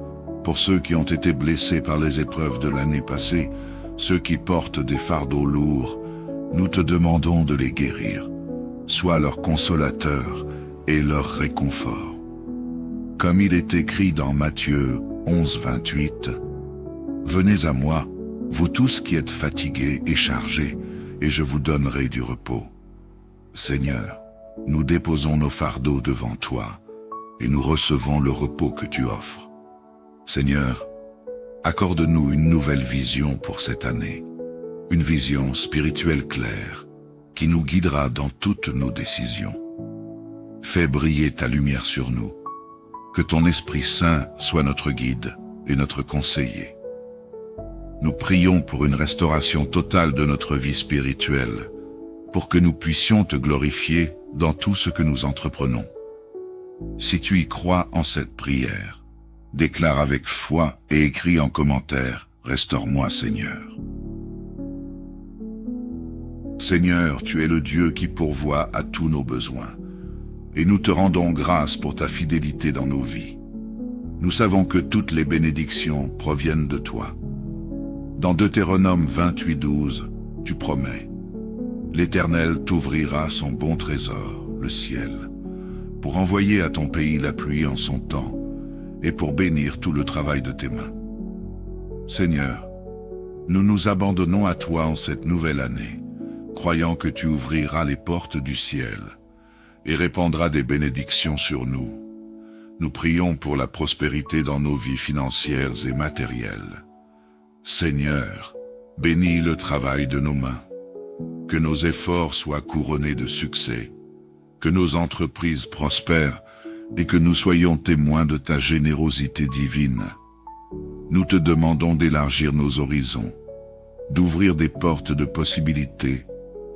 pour ceux qui ont été blessés par les épreuves de l'année passée, ceux qui portent des fardeaux lourds, nous te demandons de les guérir. Sois leur consolateur et leur réconfort. Comme il est écrit dans Matthieu 11, 28, « Venez à moi, vous tous qui êtes fatigués et chargés, et je vous donnerai du repos. » Seigneur, nous déposons nos fardeaux devant toi, et nous recevons le repos que tu offres. Seigneur, accorde-nous une nouvelle vision pour cette année, une vision spirituelle claire, qui nous guidera dans toutes nos décisions. Fais briller ta lumière sur nous, que ton Esprit Saint soit notre guide et notre conseiller. Nous prions pour une restauration totale de notre vie spirituelle, pour que nous puissions te glorifier dans tout ce que nous entreprenons. Si tu y crois en cette prière, déclare avec foi et écris en commentaire « Restaure-moi, Seigneur ». Seigneur, tu es le Dieu qui pourvoit à tous nos besoins, et nous te rendons grâce pour ta fidélité dans nos vies. Nous savons que toutes les bénédictions proviennent de toi. Dans Deutéronome 28, 12, tu promets « L'Éternel t'ouvrira son bon trésor, le ciel, pour envoyer à ton pays la pluie en son temps, et pour bénir tout le travail de tes mains. » Seigneur, nous nous abandonnons à toi en cette nouvelle année, croyant que tu ouvriras les portes du ciel et répandras des bénédictions sur nous. Nous prions pour la prospérité dans nos vies financières et matérielles. Seigneur, bénis le travail de nos mains, que nos efforts soient couronnés de succès, que nos entreprises prospèrent et que nous soyons témoins de ta générosité divine. Nous te demandons d'élargir nos horizons, d'ouvrir des portes de possibilités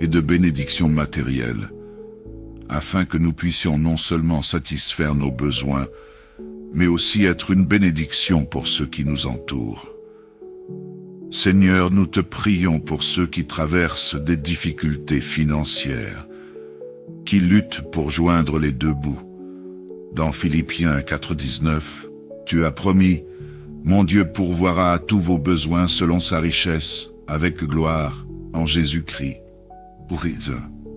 et de bénédictions matérielles, afin que nous puissions non seulement satisfaire nos besoins, mais aussi être une bénédiction pour ceux qui nous entourent. Seigneur, nous te prions pour ceux qui traversent des difficultés financières, qui luttent pour joindre les deux bouts. Dans Philippiens 4,19, tu as promis « Mon Dieu pourvoira à tous vos besoins selon sa richesse, avec gloire, en Jésus-Christ. »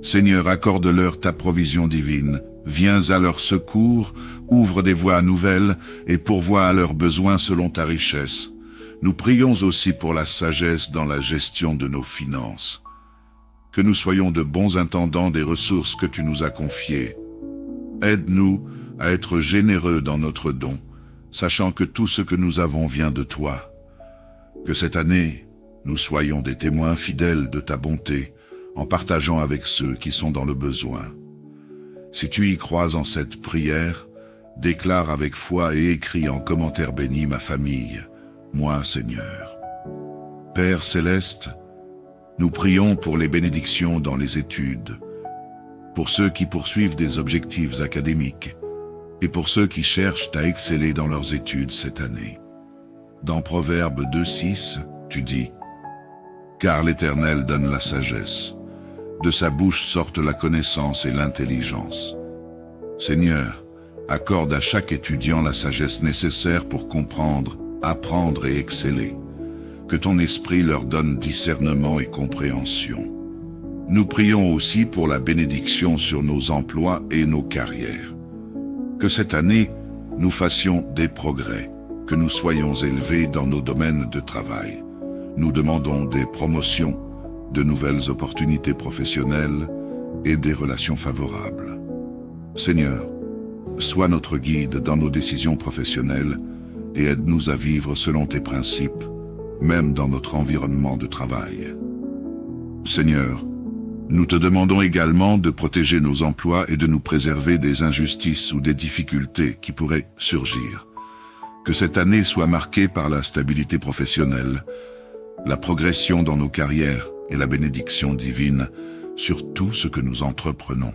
Seigneur, accorde-leur ta provision divine, viens à leur secours, ouvre des voies nouvelles et pourvois à leurs besoins selon ta richesse. Nous prions aussi pour la sagesse dans la gestion de nos finances. Que nous soyons de bons intendants des ressources que tu nous as confiées. Aide-nous à être généreux dans notre don, sachant que tout ce que nous avons vient de toi. Que cette année, nous soyons des témoins fidèles de ta bonté, en partageant avec ceux qui sont dans le besoin. Si tu y crois en cette prière, déclare avec foi et écris en commentaire béni ma famille, moi Seigneur. Père céleste, nous prions pour les bénédictions dans les études, pour ceux qui poursuivent des objectifs académiques, et pour ceux qui cherchent à exceller dans leurs études cette année. Dans Proverbe 2,6, tu dis « Car l'Éternel donne la sagesse. De sa bouche sortent la connaissance et l'intelligence. » Seigneur, accorde à chaque étudiant la sagesse nécessaire pour comprendre, apprendre et exceller. Que ton esprit leur donne discernement et compréhension. Nous prions aussi pour la bénédiction sur nos emplois et nos carrières. Que cette année, nous fassions des progrès, que nous soyons élevés dans nos domaines de travail. Nous demandons des promotions, de nouvelles opportunités professionnelles et des relations favorables. Seigneur, sois notre guide dans nos décisions professionnelles et aide-nous à vivre selon tes principes, même dans notre environnement de travail. Seigneur, nous te demandons également de protéger nos emplois et de nous préserver des injustices ou des difficultés qui pourraient surgir. Que cette année soit marquée par la stabilité professionnelle, la progression dans nos carrières et la bénédiction divine sur tout ce que nous entreprenons.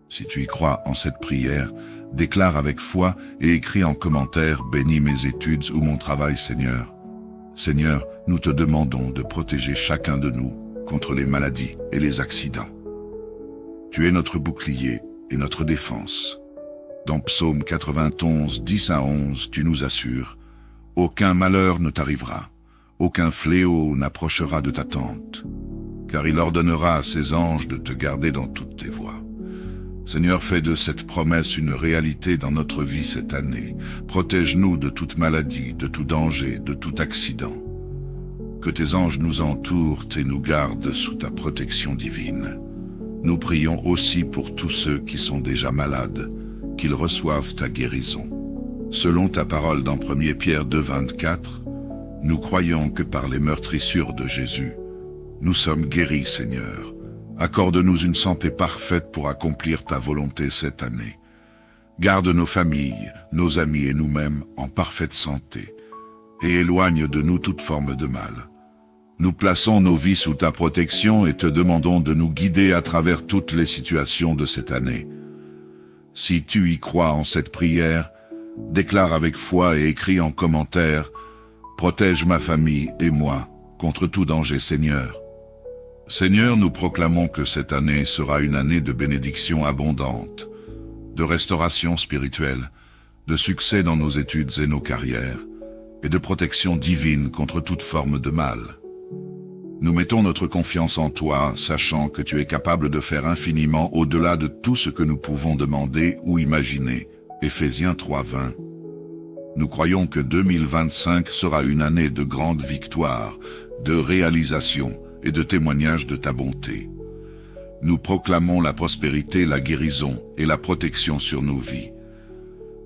Si tu y crois en cette prière, déclare avec foi et écris en commentaire « Bénis mes études ou mon travail, Seigneur ». Seigneur, nous te demandons de protéger chacun de nous, contre les maladies et les accidents. Tu es notre bouclier et notre défense. Dans Psaume 91, 10 à 11, tu nous assures « Aucun malheur ne t'arrivera, aucun fléau n'approchera de ta tente, car il ordonnera à ses anges de te garder dans toutes tes voies. » Seigneur, fais de cette promesse une réalité dans notre vie cette année. Protège-nous de toute maladie, de tout danger, de tout accident. Que tes anges nous entourent et nous gardent sous ta protection divine. Nous prions aussi pour tous ceux qui sont déjà malades, qu'ils reçoivent ta guérison. Selon ta parole dans 1 Pierre 2, 24, nous croyons que par les meurtrissures de Jésus, nous sommes guéris, Seigneur. Accorde-nous une santé parfaite pour accomplir ta volonté cette année. Garde nos familles, nos amis et nous-mêmes en parfaite santé, et éloigne de nous toute forme de mal. Nous plaçons nos vies sous ta protection et te demandons de nous guider à travers toutes les situations de cette année. Si tu y crois en cette prière, déclare avec foi et écris en commentaire « Protège ma famille et moi contre tout danger, Seigneur ». Seigneur, nous proclamons que cette année sera une année de bénédiction abondante, de restauration spirituelle, de succès dans nos études et nos carrières, et de protection divine contre toute forme de mal. Nous mettons notre confiance en toi, sachant que tu es capable de faire infiniment au-delà de tout ce que nous pouvons demander ou imaginer. Éphésiens 3, 20. Nous croyons que 2025 sera une année de grande victoire, de réalisation, et de témoignage de ta bonté. Nous proclamons la prospérité, la guérison et la protection sur nos vies.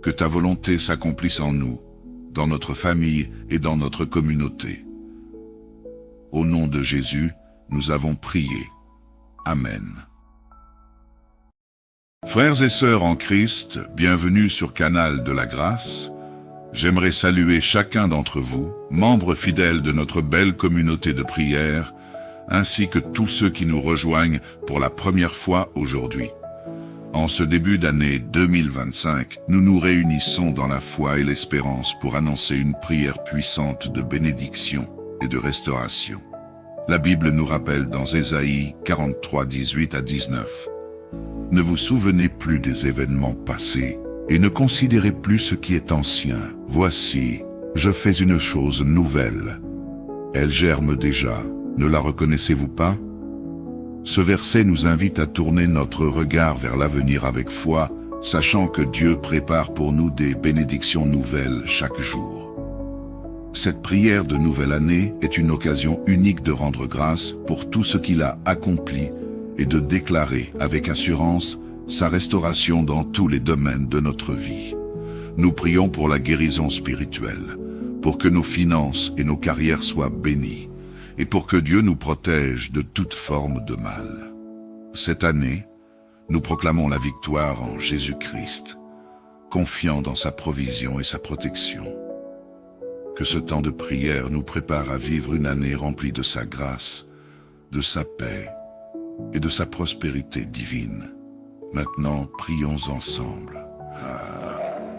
Que ta volonté s'accomplisse en nous, dans notre famille et dans notre communauté. Au nom de Jésus, nous avons prié. Amen. Frères et sœurs en Christ, bienvenue sur Canal de la Grâce. J'aimerais saluer chacun d'entre vous, membres fidèles de notre belle communauté de prière, ainsi que tous ceux qui nous rejoignent pour la première fois aujourd'hui. En ce début d'année 2025, nous nous réunissons dans la foi et l'espérance pour annoncer une prière puissante de bénédiction et de restauration. La Bible nous rappelle dans Ésaïe 43, 18 à 19. « Ne vous souvenez plus des événements passés et ne considérez plus ce qui est ancien. Voici, je fais une chose nouvelle. Elle germe déjà. Ne la reconnaissez-vous pas ?» Ce verset nous invite à tourner notre regard vers l'avenir avec foi, sachant que Dieu prépare pour nous des bénédictions nouvelles chaque jour. Cette prière de nouvelle année est une occasion unique de rendre grâce pour tout ce qu'il a accompli et de déclarer avec assurance sa restauration dans tous les domaines de notre vie. Nous prions pour la guérison spirituelle, pour que nos finances et nos carrières soient bénies, et pour que Dieu nous protège de toute forme de mal. Cette année, nous proclamons la victoire en Jésus-Christ, confiant dans sa provision et sa protection. Que ce temps de prière nous prépare à vivre une année remplie de sa grâce, de sa paix et de sa prospérité divine. Maintenant, prions ensemble.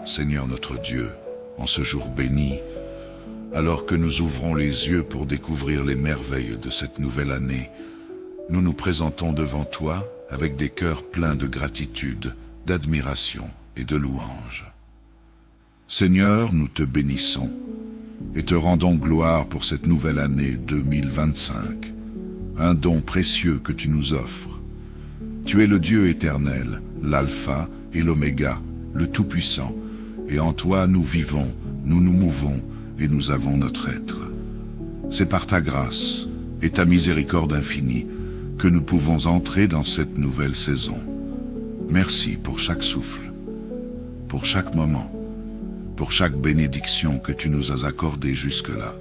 Seigneur notre Dieu, en ce jour béni, alors que nous ouvrons les yeux pour découvrir les merveilles de cette nouvelle année, nous nous présentons devant toi avec des cœurs pleins de gratitude, d'admiration et de louange. Seigneur, nous te bénissons et te rendons gloire pour cette nouvelle année 2025, un don précieux que tu nous offres. Tu es le Dieu éternel, l'Alpha et l'Oméga, le Tout-Puissant, et en toi nous vivons, nous nous mouvons, et nous avons notre être. C'est par ta grâce et ta miséricorde infinie que nous pouvons entrer dans cette nouvelle saison. Merci pour chaque souffle, pour chaque moment, pour chaque bénédiction que tu nous as accordée jusque-là.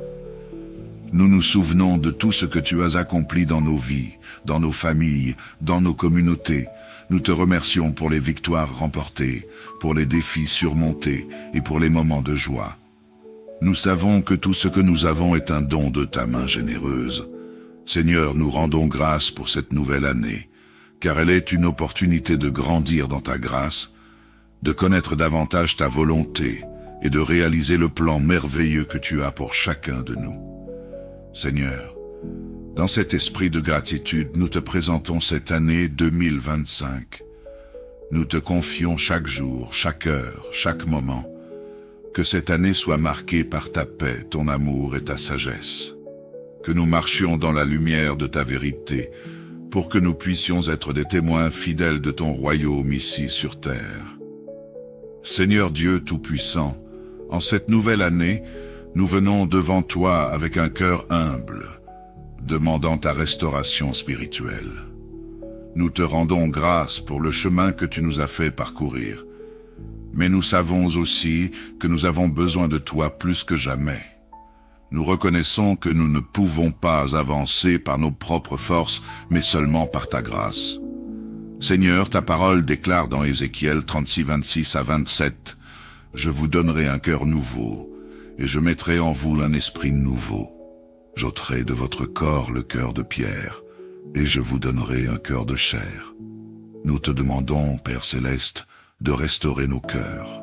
Nous nous souvenons de tout ce que tu as accompli dans nos vies, dans nos familles, dans nos communautés. Nous te remercions pour les victoires remportées, pour les défis surmontés et pour les moments de joie. Nous savons que tout ce que nous avons est un don de ta main généreuse. Seigneur, nous rendons grâce pour cette nouvelle année, car elle est une opportunité de grandir dans ta grâce, de connaître davantage ta volonté et de réaliser le plan merveilleux que tu as pour chacun de nous. Seigneur, Dans cet esprit de gratitude, nous te présentons cette année 2025. Nous te confions chaque jour, chaque heure, chaque moment. Que cette année soit marquée par ta paix, ton amour et ta sagesse. Que nous marchions dans la lumière de ta vérité, pour que nous puissions être des témoins fidèles de ton royaume ici sur terre. Seigneur Dieu Tout-Puissant, en cette nouvelle année, nous venons devant toi avec un cœur humble, demandant ta restauration spirituelle. Nous te rendons grâce pour le chemin que tu nous as fait parcourir, mais nous savons aussi que nous avons besoin de toi plus que jamais. Nous reconnaissons que nous ne pouvons pas avancer par nos propres forces, mais seulement par ta grâce. Seigneur, ta parole déclare dans Ézéchiel 36, 26 à 27, « Je vous donnerai un cœur nouveau, et je mettrai en vous un esprit nouveau. J'ôterai de votre corps le cœur de pierre, et je vous donnerai un cœur de chair. » Nous te demandons, Père Céleste, de restaurer nos cœurs.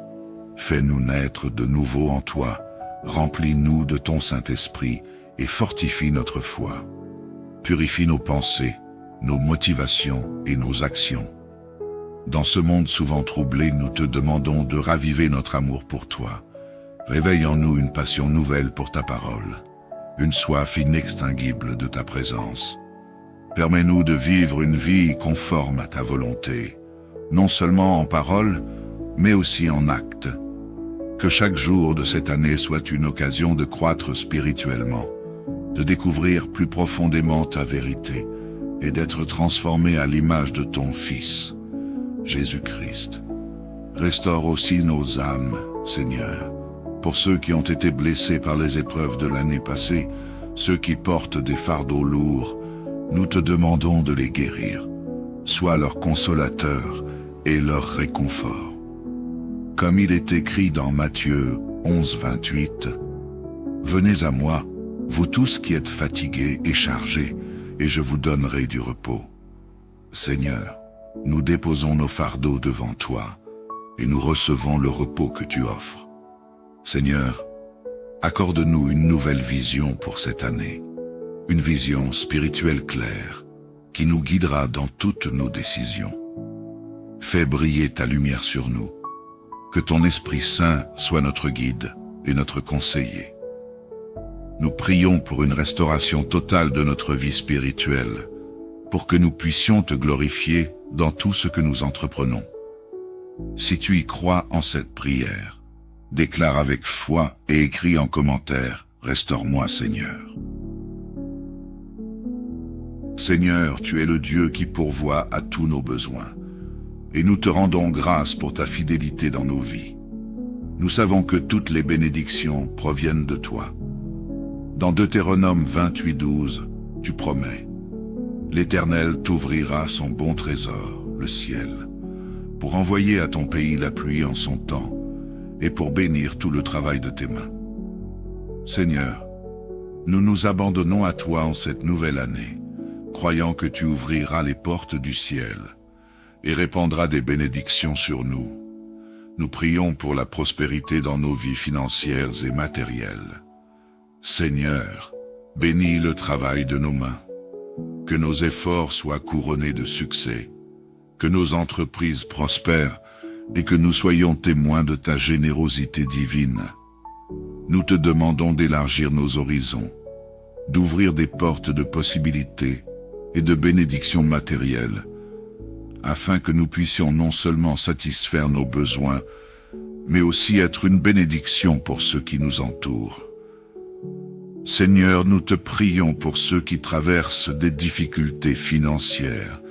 Fais-nous naître de nouveau en toi, remplis-nous de ton Saint-Esprit et fortifie notre foi. Purifie nos pensées, nos motivations et nos actions. Dans ce monde souvent troublé, nous te demandons de raviver notre amour pour toi. Réveille en nous une passion nouvelle pour ta parole, une soif inextinguible de ta présence. Permets-nous de vivre une vie conforme à ta volonté, non seulement en parole, mais aussi en acte. Que chaque jour de cette année soit une occasion de croître spirituellement, de découvrir plus profondément ta vérité et d'être transformé à l'image de ton Fils, Jésus-Christ. Restaure aussi nos âmes, Seigneur, pour ceux qui ont été blessés par les épreuves de l'année passée, ceux qui portent des fardeaux lourds, nous te demandons de les guérir. Sois leur consolateur et leur réconfort. Comme il est écrit dans Matthieu 11, 28, « Venez à moi, vous tous qui êtes fatigués et chargés, et je vous donnerai du repos. » Seigneur, nous déposons nos fardeaux devant toi, et nous recevons le repos que tu offres. Seigneur, accorde-nous une nouvelle vision pour cette année, une vision spirituelle claire, qui nous guidera dans toutes nos décisions. Fais briller ta lumière sur nous, que ton Esprit Saint soit notre guide et notre conseiller. Nous prions pour une restauration totale de notre vie spirituelle, pour que nous puissions te glorifier dans tout ce que nous entreprenons. Si tu y crois en cette prière, déclare avec foi et écris en commentaire « Restaure-moi Seigneur ». Seigneur, tu es le Dieu qui pourvoit à tous nos besoins, et nous te rendons grâce pour ta fidélité dans nos vies. Nous savons que toutes les bénédictions proviennent de toi. Dans Deutéronome 28, 12, tu promets « L'Éternel t'ouvrira son bon trésor, le ciel, pour envoyer à ton pays la pluie en son temps, et pour bénir tout le travail de tes mains. » Seigneur, nous nous abandonnons à toi en cette nouvelle année, croyant que tu ouvriras les portes du ciel et répandras des bénédictions sur nous. Nous prions pour la prospérité dans nos vies financières et matérielles. Seigneur, bénis le travail de nos mains, que nos efforts soient couronnés de succès, que nos entreprises prospèrent et que nous soyons témoins de ta générosité divine. Nous te demandons d'élargir nos horizons, d'ouvrir des portes de possibilités et de bénédictions matérielles, afin que nous puissions non seulement satisfaire nos besoins, mais aussi être une bénédiction pour ceux qui nous entourent. Seigneur, nous te prions pour ceux qui traversent des difficultés financières,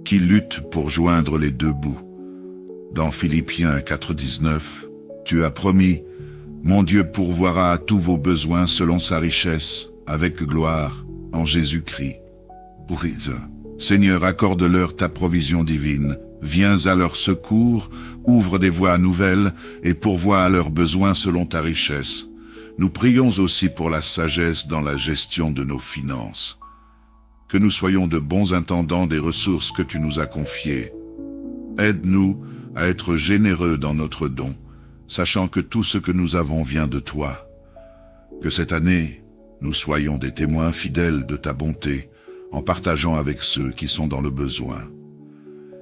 qui luttent pour joindre les deux bouts. Dans Philippiens 4,19, tu as promis « Mon Dieu pourvoira à tous vos besoins selon sa richesse, avec gloire, en Jésus-Christ. » Seigneur, accorde-leur ta provision divine, viens à leur secours, ouvre des voies nouvelles et pourvois à leurs besoins selon ta richesse. Nous prions aussi pour la sagesse dans la gestion de nos finances. Que nous soyons de bons intendants des ressources que tu nous as confiées. Aide-nous à être généreux dans notre don, sachant que tout ce que nous avons vient de toi. Que cette année nous soyons des témoins fidèles de ta bonté, en partageant avec ceux qui sont dans le besoin.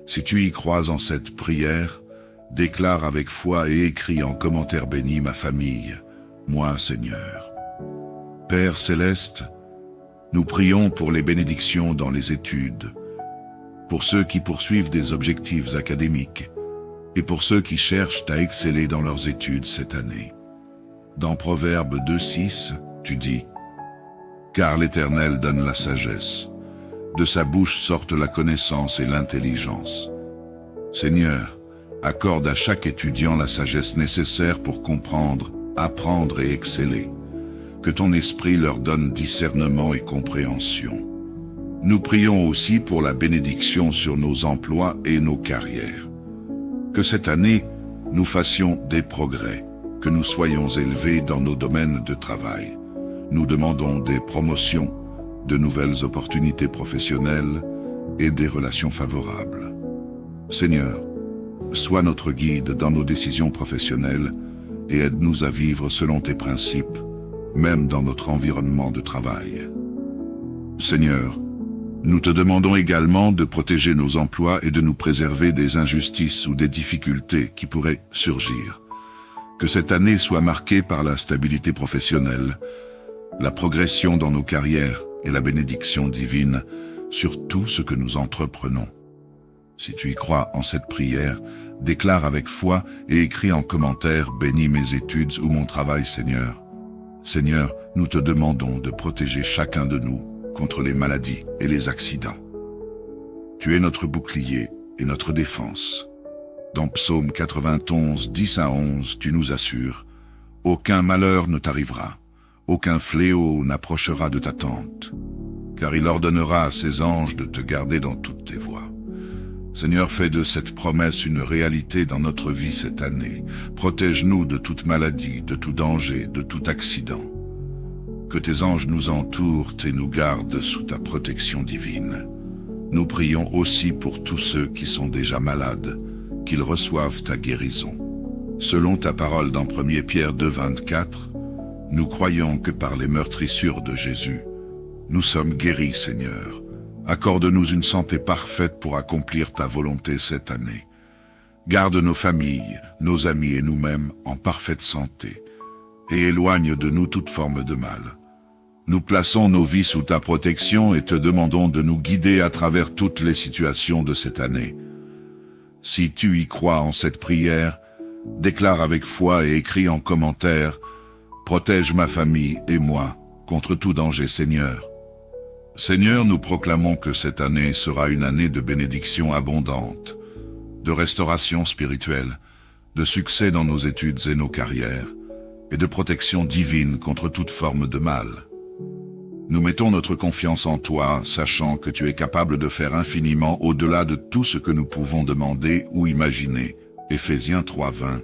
Si tu y crois en cette prière, déclare avec foi et écris en commentaire béni ma famille, moi Seigneur. Père céleste, nous prions pour les bénédictions dans les études, pour ceux qui poursuivent des objectifs académiques, et pour ceux qui cherchent à exceller dans leurs études cette année. Dans Proverbe 2,6, tu dis « Car l'Éternel donne la sagesse, de sa bouche sortent la connaissance et l'intelligence. » Seigneur, accorde à chaque étudiant la sagesse nécessaire pour comprendre, apprendre et exceller. Que ton esprit leur donne discernement et compréhension. Nous prions aussi pour la bénédiction sur nos emplois et nos carrières. Que cette année, nous fassions des progrès, que nous soyons élevés dans nos domaines de travail. Nous demandons des promotions, de nouvelles opportunités professionnelles et des relations favorables. Seigneur, sois notre guide dans nos décisions professionnelles et aide-nous à vivre selon tes principes, même dans notre environnement de travail. Seigneur, nous te demandons également de protéger nos emplois et de nous préserver des injustices ou des difficultés qui pourraient surgir. Que cette année soit marquée par la stabilité professionnelle, la progression dans nos carrières et la bénédiction divine sur tout ce que nous entreprenons. Si tu y crois en cette prière, déclare avec foi et écris en commentaire « Bénis mes études ou mon travail, Seigneur ». Seigneur, nous te demandons de protéger chacun de nous contre les maladies et les accidents. Tu es notre bouclier et notre défense. Dans Psaume 91, 10 à 11, tu nous assures « Aucun malheur ne t'arrivera, aucun fléau n'approchera de ta tente, car il ordonnera à ses anges de te garder dans toutes tes voies. » Seigneur, fais de cette promesse une réalité dans notre vie cette année. Protège-nous de toute maladie, de tout danger, de tout accident. Que tes anges nous entourent et nous gardent sous ta protection divine. Nous prions aussi pour tous ceux qui sont déjà malades, qu'ils reçoivent ta guérison. Selon ta parole dans 1 Pierre 2, 24, nous croyons que par les meurtrissures de Jésus, nous sommes guéris, Seigneur. Accorde-nous une santé parfaite pour accomplir ta volonté cette année. Garde nos familles, nos amis et nous-mêmes en parfaite santé, et éloigne de nous toute forme de mal. Nous plaçons nos vies sous ta protection et te demandons de nous guider à travers toutes les situations de cette année. Si tu y crois en cette prière, déclare avec foi et écris en commentaire « Protège ma famille et moi contre tout danger, Seigneur. » Seigneur, nous proclamons que cette année sera une année de bénédiction abondante, de restauration spirituelle, de succès dans nos études et nos carrières, et de protection divine contre toute forme de mal. Nous mettons notre confiance en toi, sachant que tu es capable de faire infiniment au-delà de tout ce que nous pouvons demander ou imaginer. Éphésiens 3:20.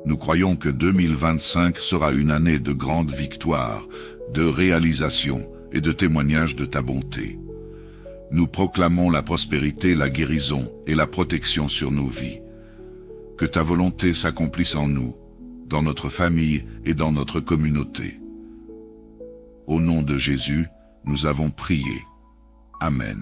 Nous croyons que 2025 sera une année de grande victoire, de réalisation et de témoignage de ta bonté. Nous proclamons la prospérité, la guérison et la protection sur nos vies. Que ta volonté s'accomplisse en nous, dans notre famille et dans notre communauté. Au nom de Jésus, nous avons prié. Amen.